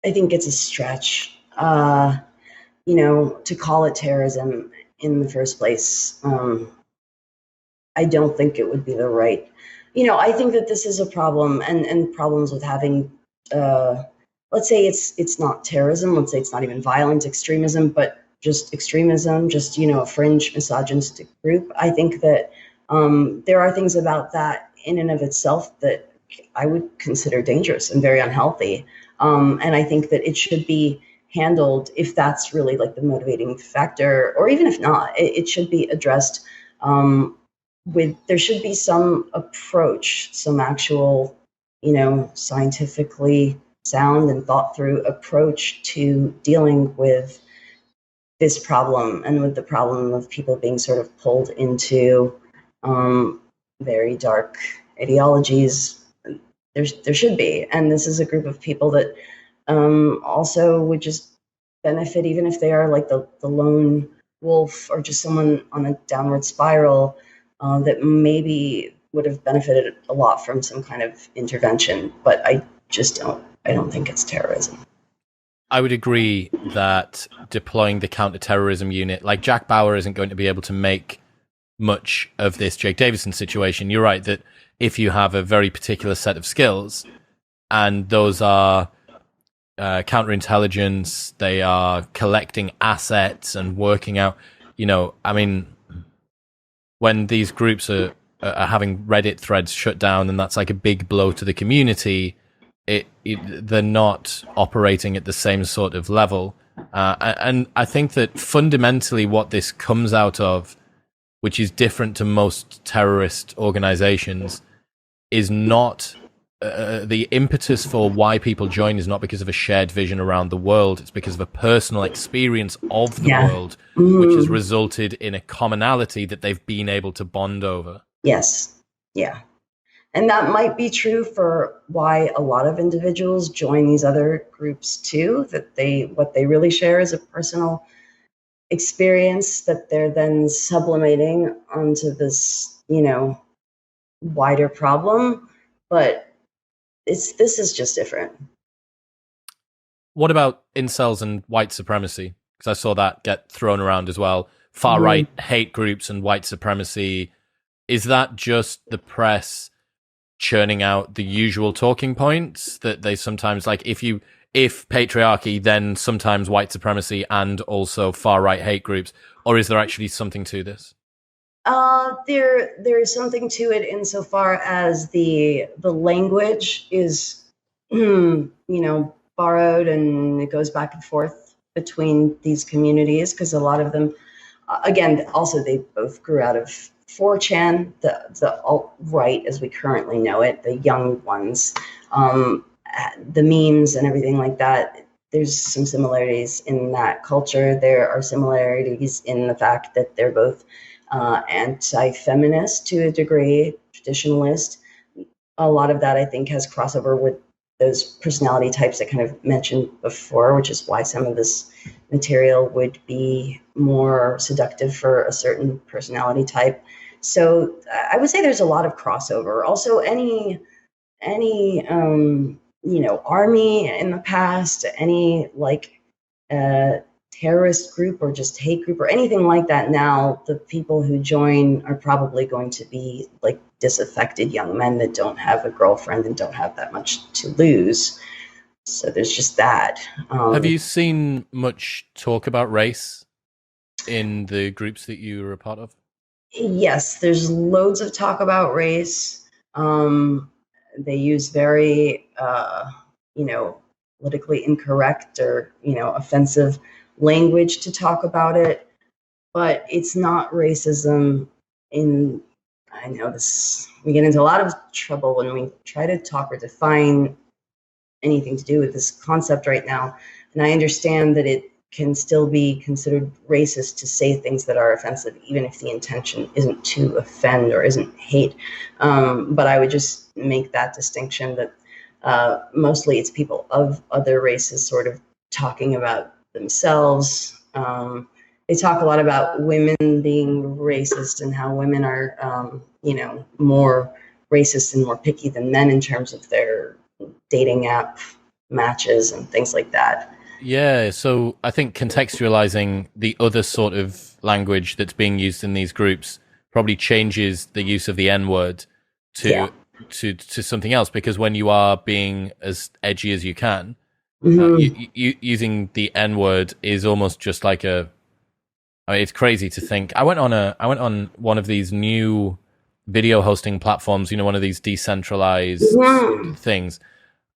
I think it's a stretch, you know, to call it terrorism in the first place. I don't think it would be the right. You know, I think that this is a problem, and problems with having, let's say it's not terrorism, let's say it's not even violent extremism, but just extremism, just, you know, a fringe misogynistic group. I think that there are things about that in and of itself that I would consider dangerous and very unhealthy. And I think that it should be handled, if that's really like the motivating factor, or even if not, it should be addressed there should be some approach, some actual, you know, scientifically sound and thought through approach to dealing with this problem, and with the problem of people being sort of pulled into very dark ideologies. There should be, and this is a group of people that also would just benefit, even if they are like the lone wolf or just someone on a downward spiral, that maybe would have benefited a lot from some kind of intervention. But I don't think it's terrorism. I would agree that deploying the counter-terrorism unit, like Jack Bauer isn't going to be able to make much of this Jake Davison situation. You're right that if you have a very particular set of skills, and those are counterintelligence, they are collecting assets and working out, you know, I mean, when these groups are having Reddit threads shut down, and that's like a big blow to the community, they're not operating at the same sort of level. And I think that fundamentally what this comes out of, which is different to most terrorist organizations, is not the impetus for why people join is not because of a shared vision around the world. It's because of a personal experience of the world, which has resulted in a commonality that they've been able to bond over. Yes. Yeah. And that might be true for why a lot of individuals join these other groups too, that what they really share is a personal experience that they're then sublimating onto this, you know, wider problem. But this is just different. What about incels and white supremacy? because I saw that get thrown around as well. Far right hate groups and white supremacy. Is that just the press churning out the usual talking points that they sometimes like? If patriarchy, then sometimes white supremacy and also far right hate groups, or is there actually something to this? There is something to it insofar as the language is, borrowed, and it goes back and forth between these communities, because a lot of them, again, also they both grew out of 4chan, the alt-right as we currently know it, the young ones, the memes and everything like that. There's some similarities in that culture. There are similarities in the fact that they're both anti-feminist to a degree, traditionalist. A lot of that, I think, has crossover with those personality types I kind of mentioned before, which is why some of this material would be more seductive for a certain personality type. So I would say there's a lot of crossover. Also, any army in the past, any terrorist group or just hate group or anything like that, now the people who join are probably going to be like disaffected young men that don't have a girlfriend and don't have that much to lose. So there's just that. Have you seen much talk about race in the groups that you were a part of? Yes, there's loads of talk about race. They use very, politically incorrect or, offensive language to talk about it, but it's not racism. I know this, we get into a lot of trouble when we try to talk or define anything to do with this concept right now. And I understand that it can still be considered racist to say things that are offensive, even if the intention isn't to offend or isn't hate. But I would just make that distinction that mostly it's people of other races sort of talking about themselves. They talk a lot about women being racist and how women are, more racist and more picky than men in terms of their dating app matches and things like that. Yeah, so I think contextualizing the other sort of language that's being used in these groups probably changes the use of the N-word to something else, because when you are being as edgy as you can, using the N-word is almost just like it's crazy to think. I went on one of these new video hosting platforms, one of these decentralized things,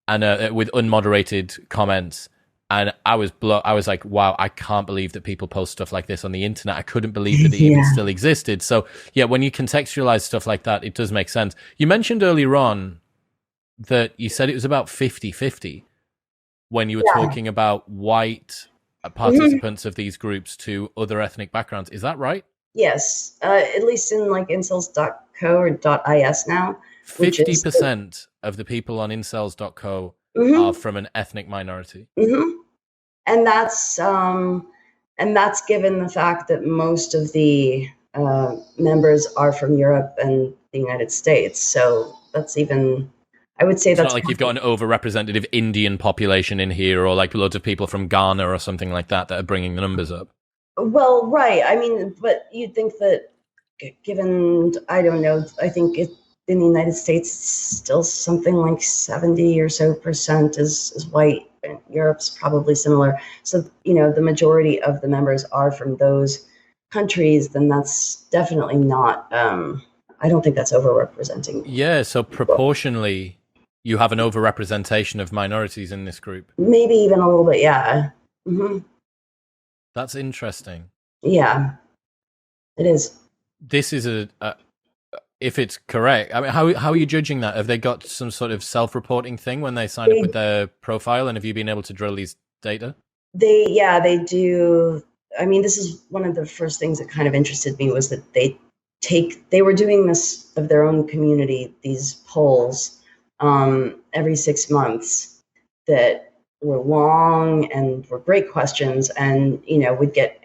and with unmoderated comments. And I was like, wow, I can't believe that people post stuff like this on the internet. I couldn't believe that it even still existed. So yeah, when you contextualize stuff like that, it does make sense. You mentioned earlier on that you said it was about 50-50 when you were talking about white participants of these groups to other ethnic backgrounds. Is that right? Yes. At least in like incels.co or .is now. 50% of the people on incels.co are from an ethnic minority. And that's given the fact that most of the members are from Europe and the United States. So that's even, I would say, it's that's not like you've got an overrepresentative Indian population in here, or like loads of people from Ghana or something like that are bringing the numbers up. Well, right. I mean, but you'd think that given, I don't know, I think in the United States, it's still something like 70% or so is white. And Europe's probably similar. So, the majority of the members are from those countries, then that's definitely not, I don't think that's overrepresenting. Yeah, so proportionally, you have an overrepresentation of minorities in this group. Maybe even a little bit, yeah. That's interesting. Yeah, it is. This is if it's correct, I mean, how are you judging that? Have they got some sort of self-reporting thing when they sign up with their profile, and have you been able to drill these data? They do. I mean, this is one of the first things that kind of interested me, was that they were doing this of their own community, these polls every 6 months that were long and were great questions, and would get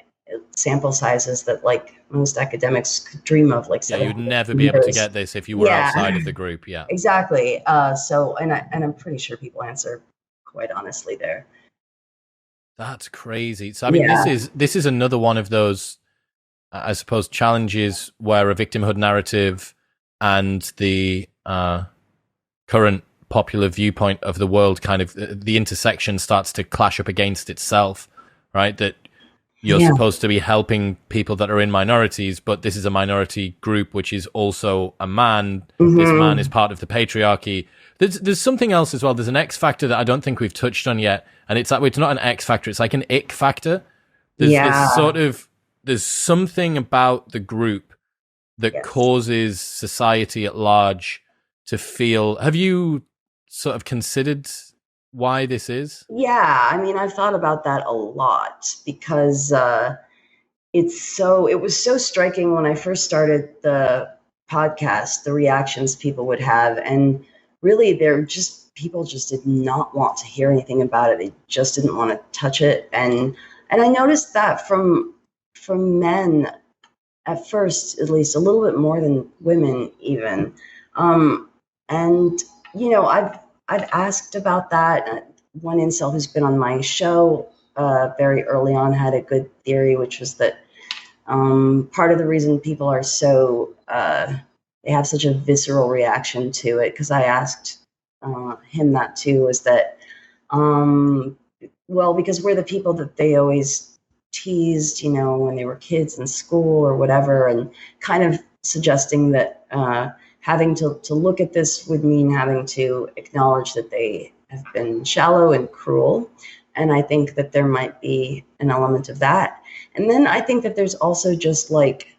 sample sizes that like most academics could dream of, like you'd never be able to get this if you were outside of the group. Yeah, exactly. So and I'm pretty sure people answer quite honestly there. That's crazy. So I mean, this is another one of those, I suppose, challenges where a victimhood narrative and the current popular viewpoint of the world kind of the intersection starts to clash up against itself, right? That you're supposed to be helping people that are in minorities, but this is a minority group which is also a man. This man is part of the patriarchy. There's something else as well. There's an X factor that I don't think we've touched on yet, and it's not an X factor. It's like an ick factor. There's something about the group that causes society at large to feel. Have you sort of considered why this is? Yeah, I mean, I've thought about that a lot because it was so striking when I first started the podcast, the reactions people would have, and really people just did not want to hear anything about it. They just didn't want to touch it, and I noticed that from men at first, at least a little bit more than women even. And I've asked about that. One incel who's been on my show very early on had a good theory, which was that part of the reason people are so they have such a visceral reaction to it, because I asked him that too, was that because we're the people that they always teased, when they were kids in school or whatever, and kind of suggesting that having to look at this would mean having to acknowledge that they have been shallow and cruel. And I think that there might be an element of that. And then I think that there's also just like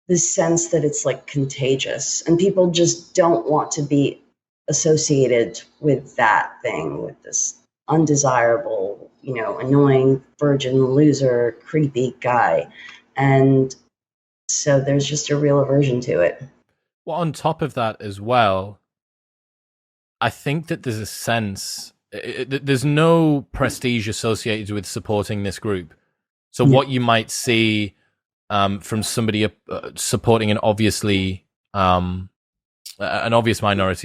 this sense that it's like contagious, and people just don't want to be associated with that thing, with this undesirable, annoying, virgin, loser, creepy guy. And so there's just a real aversion to it. Well, on top of that as well, I think that there's a sense, there's no prestige associated with supporting this group. So what you might see from somebody supporting an obvious minority,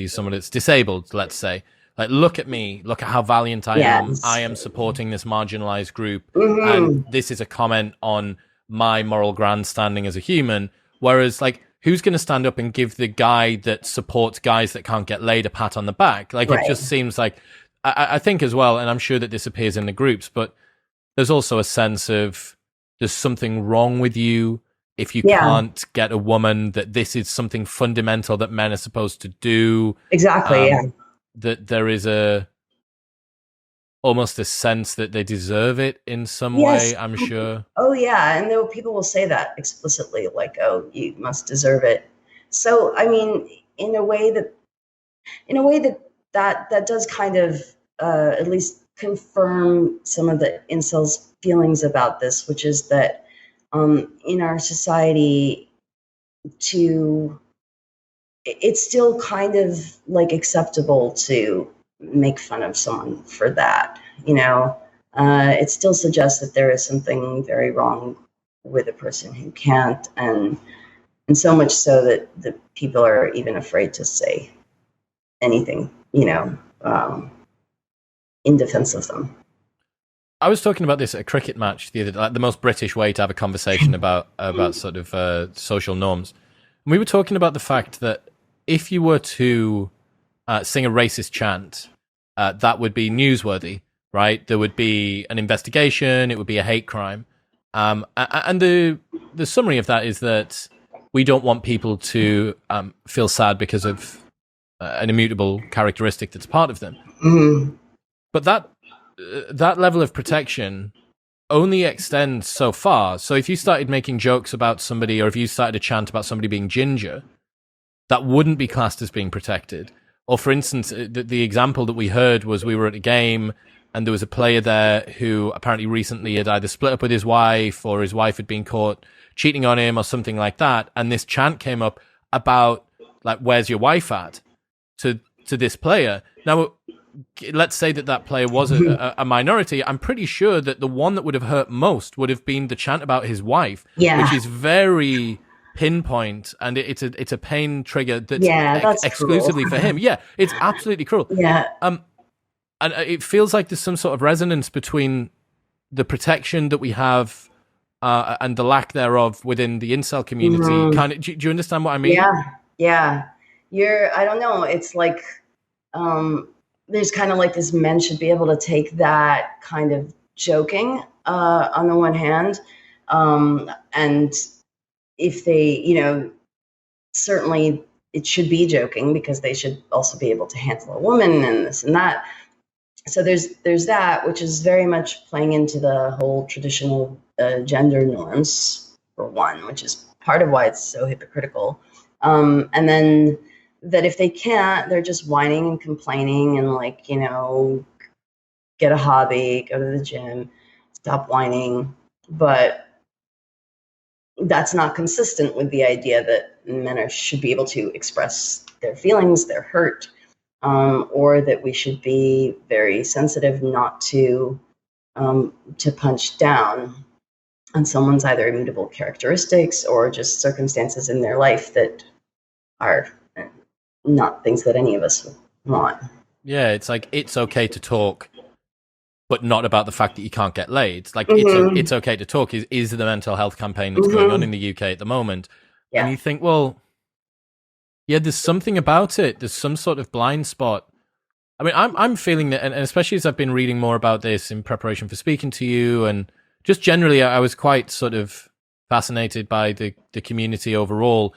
someone that's disabled, let's say, like, look at me, look at how valiant I am. I am supporting this marginalized group. And this is a comment on my moral grandstanding as a human. Whereas, like, who's going to stand up and give the guy that supports guys that can't get laid a pat on the back? Like, It just seems like, I think as well, and I'm sure that this appears in the groups, but there's also a sense of there's something wrong with you if you can't get a woman, that this is something fundamental that men are supposed to do. Exactly, That there is almost a sense that they deserve it in some way, I'm sure. Oh, yeah, and though people will say that explicitly, like, oh, you must deserve it. So, I mean, in a way that does kind of at least confirm some of the incels' feelings about this, which is that in our society, it's still kind of like acceptable to make fun of someone for that. It still suggests that there is something very wrong with a person who can't, and so much so that the people are even afraid to say anything, in defense of them. I was talking about this at a cricket match the other day, like the most British way to have a conversation about sort of social norms. And we were talking about the fact that if you were to sing a racist chant, that would be newsworthy, right? There would be an investigation. It would be a hate crime. And the summary of that is that we don't want people to feel sad because of an immutable characteristic that's part of them. Mm-hmm. But that level of protection only extends so far. So if you started making jokes about somebody, or if you started a chant about somebody being ginger, that wouldn't be classed as being protected. Or for instance, the example that we heard was we were at a game and there was a player there who apparently recently had either split up with his wife, or his wife had been caught cheating on him or something like that. And this chant came up about, like, where's your wife at, to this player. Now, let's say that player was a minority. I'm pretty sure that the one that would have hurt most would have been the chant about his wife, which is very pinpoint, and it's a pain trigger that's exclusively for him. Yeah, it's absolutely cruel. Yeah. And it feels like there's some sort of resonance between the protection that we have and the lack thereof within the incel community. Kind of, do you understand what I mean? Yeah. I don't know. It's like, there's kind of like this, men should be able to take that kind of joking, on the one hand. And if they, certainly it should be joking, because they should also be able to handle a woman and this and that. So there's that, which is very much playing into the whole traditional gender norms, for one, which is part of why it's so hypocritical. And then that if they can't, they're just whining and complaining and like, get a hobby, go to the gym, stop whining. But that's not consistent with the idea that men should be able to express their feelings, their hurt, or that we should be very sensitive not to punch down on someone's either immutable characteristics or just circumstances in their life that are not things that any of us want. Yeah, it's like, it's okay to talk, but not about the fact that you can't get laid. Like, it's okay to talk is the mental health campaign that's going on in the UK at the moment. Yeah. And you think, well, yeah, there's something about it. There's some sort of blind spot. I mean, I'm feeling that, and especially as I've been reading more about this in preparation for speaking to you, and just generally, I was quite sort of fascinated by the community overall.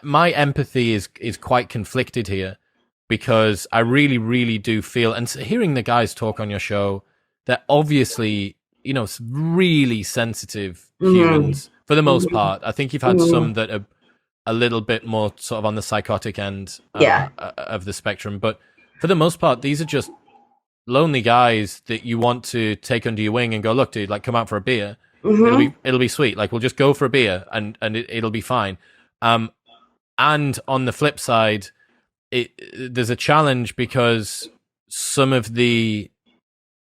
My empathy is quite conflicted here, because I really, really do feel, and hearing the guys talk on your show, they're obviously, really sensitive humans for the most part. I think you've had some that are a little bit more sort of on the psychotic end of the spectrum, but for the most part, these are just lonely guys that you want to take under your wing and go, look, dude, like, come out for a beer. It'll be sweet. Like, we'll just go for a beer and it'll be fine. And on the flip side, there's a challenge, because some of the,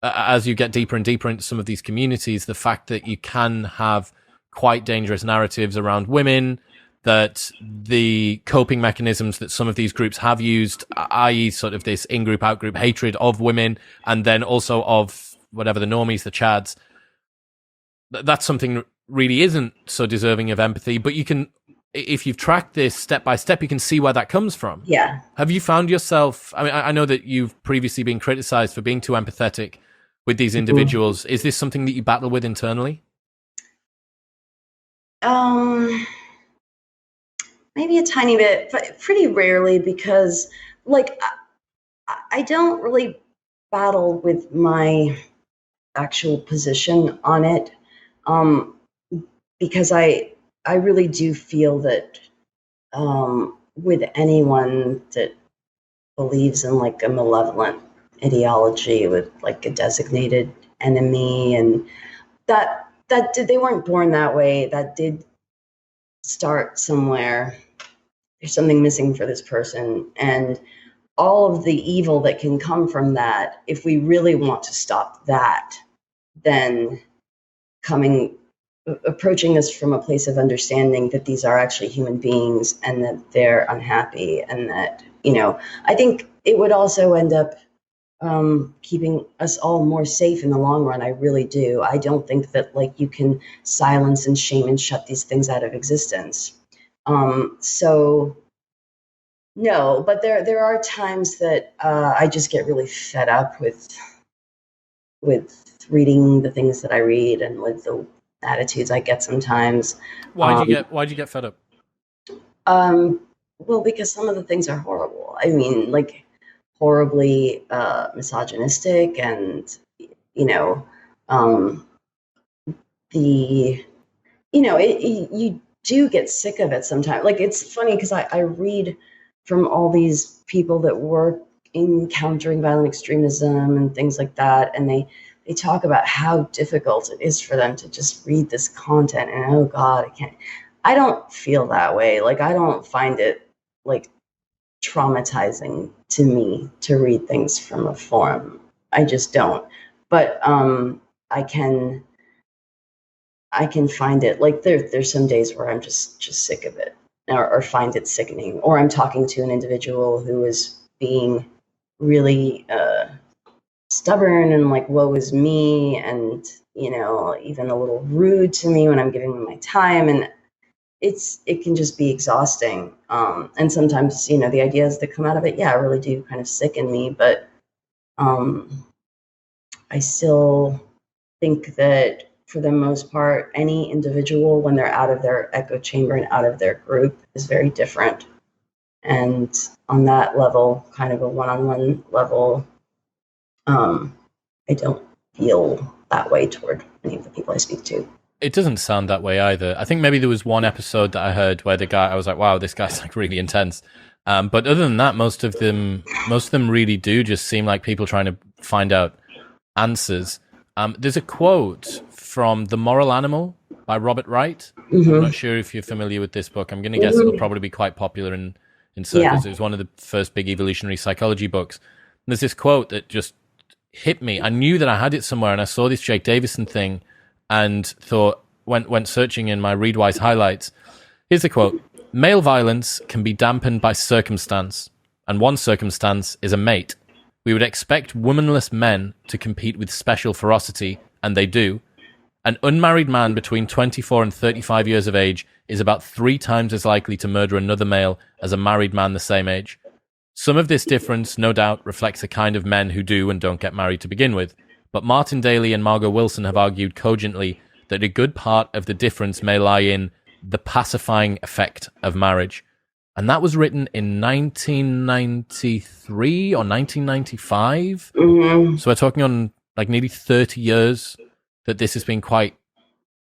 as you get deeper and deeper into some of these communities, the fact that you can have quite dangerous narratives around women, that the coping mechanisms that some of these groups have used, i.e. sort of this in-group, out-group hatred of women, and then also of whatever the normies, the chads, that's something that really isn't so deserving of empathy. But you can, if you've tracked this step by step, you can see where that comes from. Yeah. Have you found yourself, I mean, I know that you've previously been criticized for being too empathetic with these individuals. Is this something that you battle with internally? Maybe a tiny bit, but pretty rarely, because like I don't really battle with my actual position on it, because I really do feel that with anyone that believes in like a malevolent ideology with like a designated enemy, and that they weren't born that way. That did start somewhere. There's something missing for this person, and all of the evil that can come from that, if we really want to stop that, then approaching this from a place of understanding that these are actually human beings and that they're unhappy, and that, I think it would also end up keeping us all more safe in the long run. I really do. I don't think that like you can silence and shame and shut these things out of existence. So no, but there are times that I just get really fed up with reading the things that I read and with the attitudes I get sometimes. Why'd you get fed up? Well, because some of the things are horrible. I mean, like horribly misogynistic, and you do get sick of it sometimes. Like, it's funny because I read from all these people that work in countering violent extremism and things like that, and they talk about how difficult it is for them to just read this content, and oh God, I don't feel that way. Like, I don't find it like traumatizing to me to read things from a forum. I just don't. But I can find it like there's some days where I'm just sick of it, or find it sickening, or I'm talking to an individual who is being really stubborn and like, woe is me, and, even a little rude to me when I'm giving them my time. And it can just be exhausting. And sometimes, the ideas that come out of it, really do kind of sicken me. But I still think that for the most part, any individual, when they're out of their echo chamber and out of their group, is very different. And on that level, kind of a one-on-one level, I don't feel that way toward any of the people I speak to. It doesn't sound that way either. I think maybe there was one episode that I heard where I was like, wow, this guy's like really intense. But other than that, most of them really do just seem like people trying to find out answers. There's a quote from The Moral Animal by Robert Wright. Mm-hmm. I'm not sure if you're familiar with this book. I'm going to guess it'll probably be quite popular in circles. It was one of the first big evolutionary psychology books. And there's this quote that just hit me. I knew that I had it somewhere, and I saw this Jake Davison thing and thought, went searching in my Readwise highlights. Here's the quote: "Male violence can be dampened by circumstance, and one circumstance is a mate. We would expect womanless men to compete with special ferocity, and they do. An unmarried man between 24 and 35 years of age is about 3 times as likely to murder another male as a married man the same age. Some of this difference, no doubt, reflects the kind of men who do and don't get married to begin with. But Martin Daly and Margot Wilson have argued cogently that a good part of the difference may lie in the pacifying effect of marriage." And that was written in 1993 or 1995. Mm-hmm. So we're talking on like nearly 30 years that this has been quite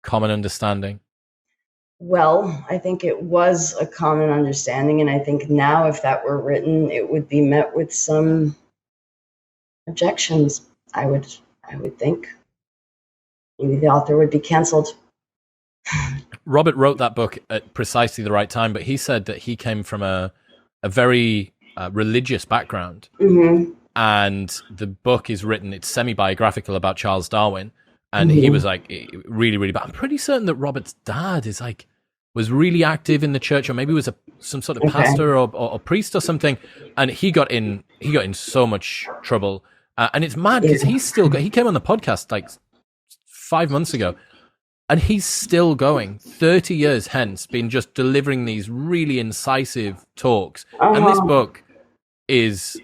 common understanding. Well, I think it was a common understanding, and I think now if that were written, it would be met with some objections. I would think maybe the author would be canceled. Robert wrote that book at precisely the right time, but he said that he came from a very religious background. Mm-hmm. And the book is written, it's semi-biographical about Charles Darwin. And he was like really, really bad. I'm pretty certain that Robert's dad was really active in the church, or maybe was some sort of pastor or priest or something. And he got in so much trouble. And it's mad because he came on the podcast like 5 months ago, and he's still going 30 years hence, been just delivering these really incisive talks. And this book is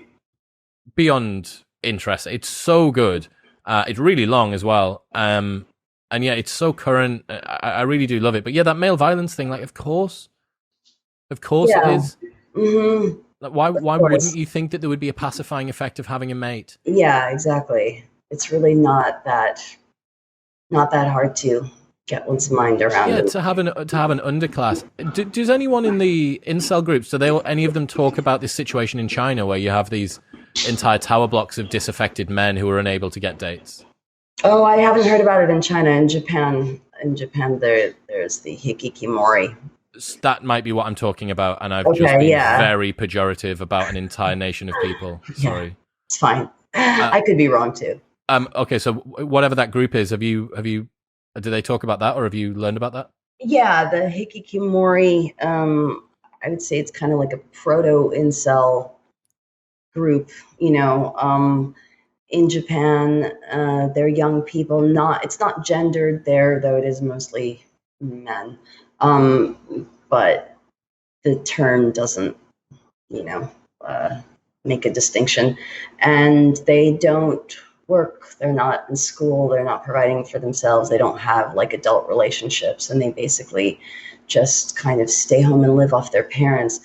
beyond interesting. It's so good. It's really long as well. And yeah, it's so current. I really do love it. But yeah, that male violence thing, like, of course it is. Mm-hmm. Like, why wouldn't you think that there would be a pacifying effect of having a mate? Yeah, exactly. It's really not that hard to get one's mind around. Yeah, to have an underclass. Does anyone in the incel groups, any of them talk about this situation in China where you have these entire tower blocks of disaffected men who are unable to get dates? Oh, I haven't heard about it in China. In Japan, there's the hikikomori. That might be what I'm talking about, and I've just been very pejorative about an entire nation of people. Sorry. It's fine. I could be wrong too. Okay, so whatever that group is, do they talk about that, or have you learned about that? Yeah, the hikikomori, I would say it's kind of like a proto-incel group, in Japan. They're young people. It's not gendered there, though it is mostly men. But the term doesn't, make a distinction. And they don't work. They're not in school. They're not providing for themselves. They don't have like adult relationships, and they basically just kind of stay home and live off their parents.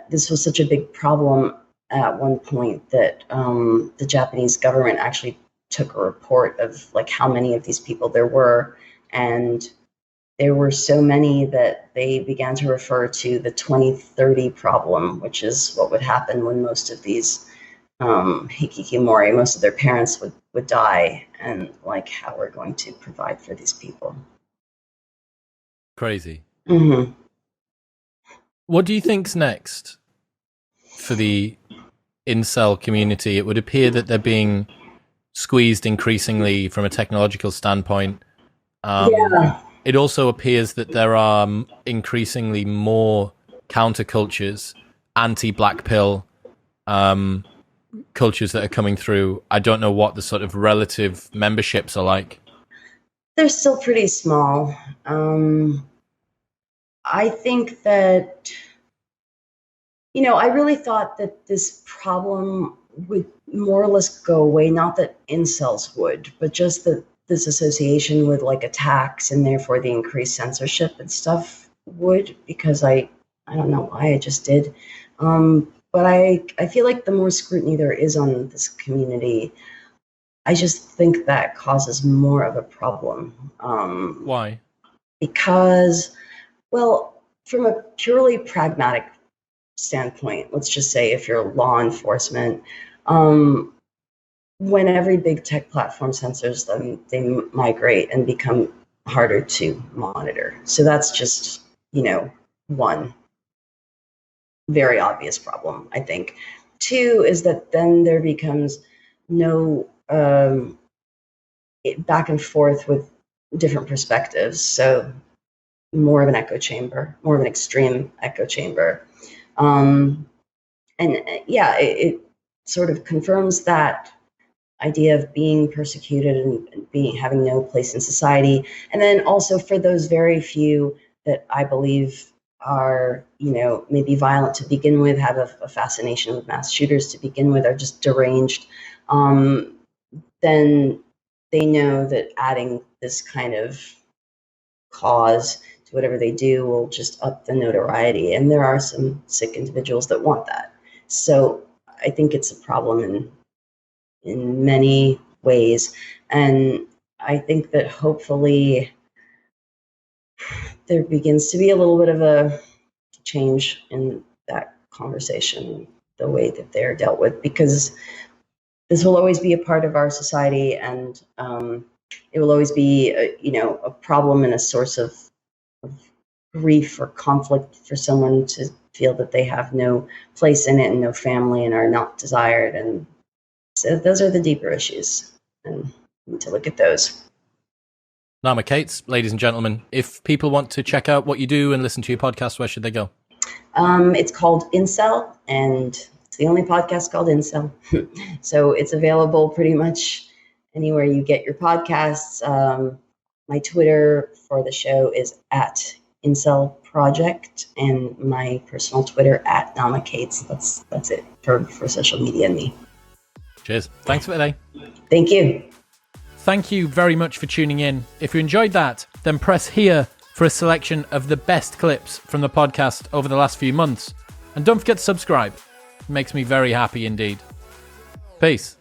This was such a big problem at one point that the Japanese government actually took a report of like how many of these people there were, and there were so many that they began to refer to the 2030 problem, which is what would happen when most of these hikikomori, most of their parents would die, and like how we're going to provide for these people. Crazy. Mm-hmm. What do you think's next for the incel community? It would appear that they're being squeezed increasingly from a technological standpoint. It also appears that there are increasingly more countercultures, anti-black pill, cultures that are coming through, I don't know what the sort of relative memberships are like. They're still pretty small. I think that, I really thought that this problem would more or less go away. Not that incels would, but just that this association with like attacks and therefore the increased censorship and stuff would, because I don't know why, I just did. But I feel like the more scrutiny there is on this community, I just think that causes more of a problem. Why? Because, well, from a purely pragmatic standpoint, let's just say if you're law enforcement, when every big tech platform censors them, they migrate and become harder to monitor. So that's just, one very obvious problem, I think. Two is that then there becomes no back and forth with different perspectives. So more of an echo chamber, more of an extreme echo chamber. And yeah, it sort of confirms that idea of being persecuted and having no place in society. And then also for those very few that I believe are, maybe violent to begin with, have a fascination with mass shooters to begin with, are just deranged, then they know that adding this kind of cause to whatever they do will just up the notoriety. And there are some sick individuals that want that. So I think it's a problem in many ways. And I think that hopefully there begins to be a little bit of a change in that conversation, the way that they're dealt with, because this will always be a part of our society, and it will always be a problem and a source of grief or conflict for someone to feel that they have no place in it and no family and are not desired. And so those are the deeper issues, and we need to look at those. Naama Kates, ladies and gentlemen, if people want to check out what you do and listen to your podcast, where should they go? It's called Incel, and it's the only podcast called Incel. So it's available pretty much anywhere you get your podcasts. My Twitter for the show is at Incel Project, and my personal Twitter at Naama Kates. That's it for social media and me. Cheers. Thanks for today. Thank you. Thank you very much for tuning in. If you enjoyed that, then press here for a selection of the best clips from the podcast over the last few months. And don't forget to subscribe. It makes me very happy indeed. Peace.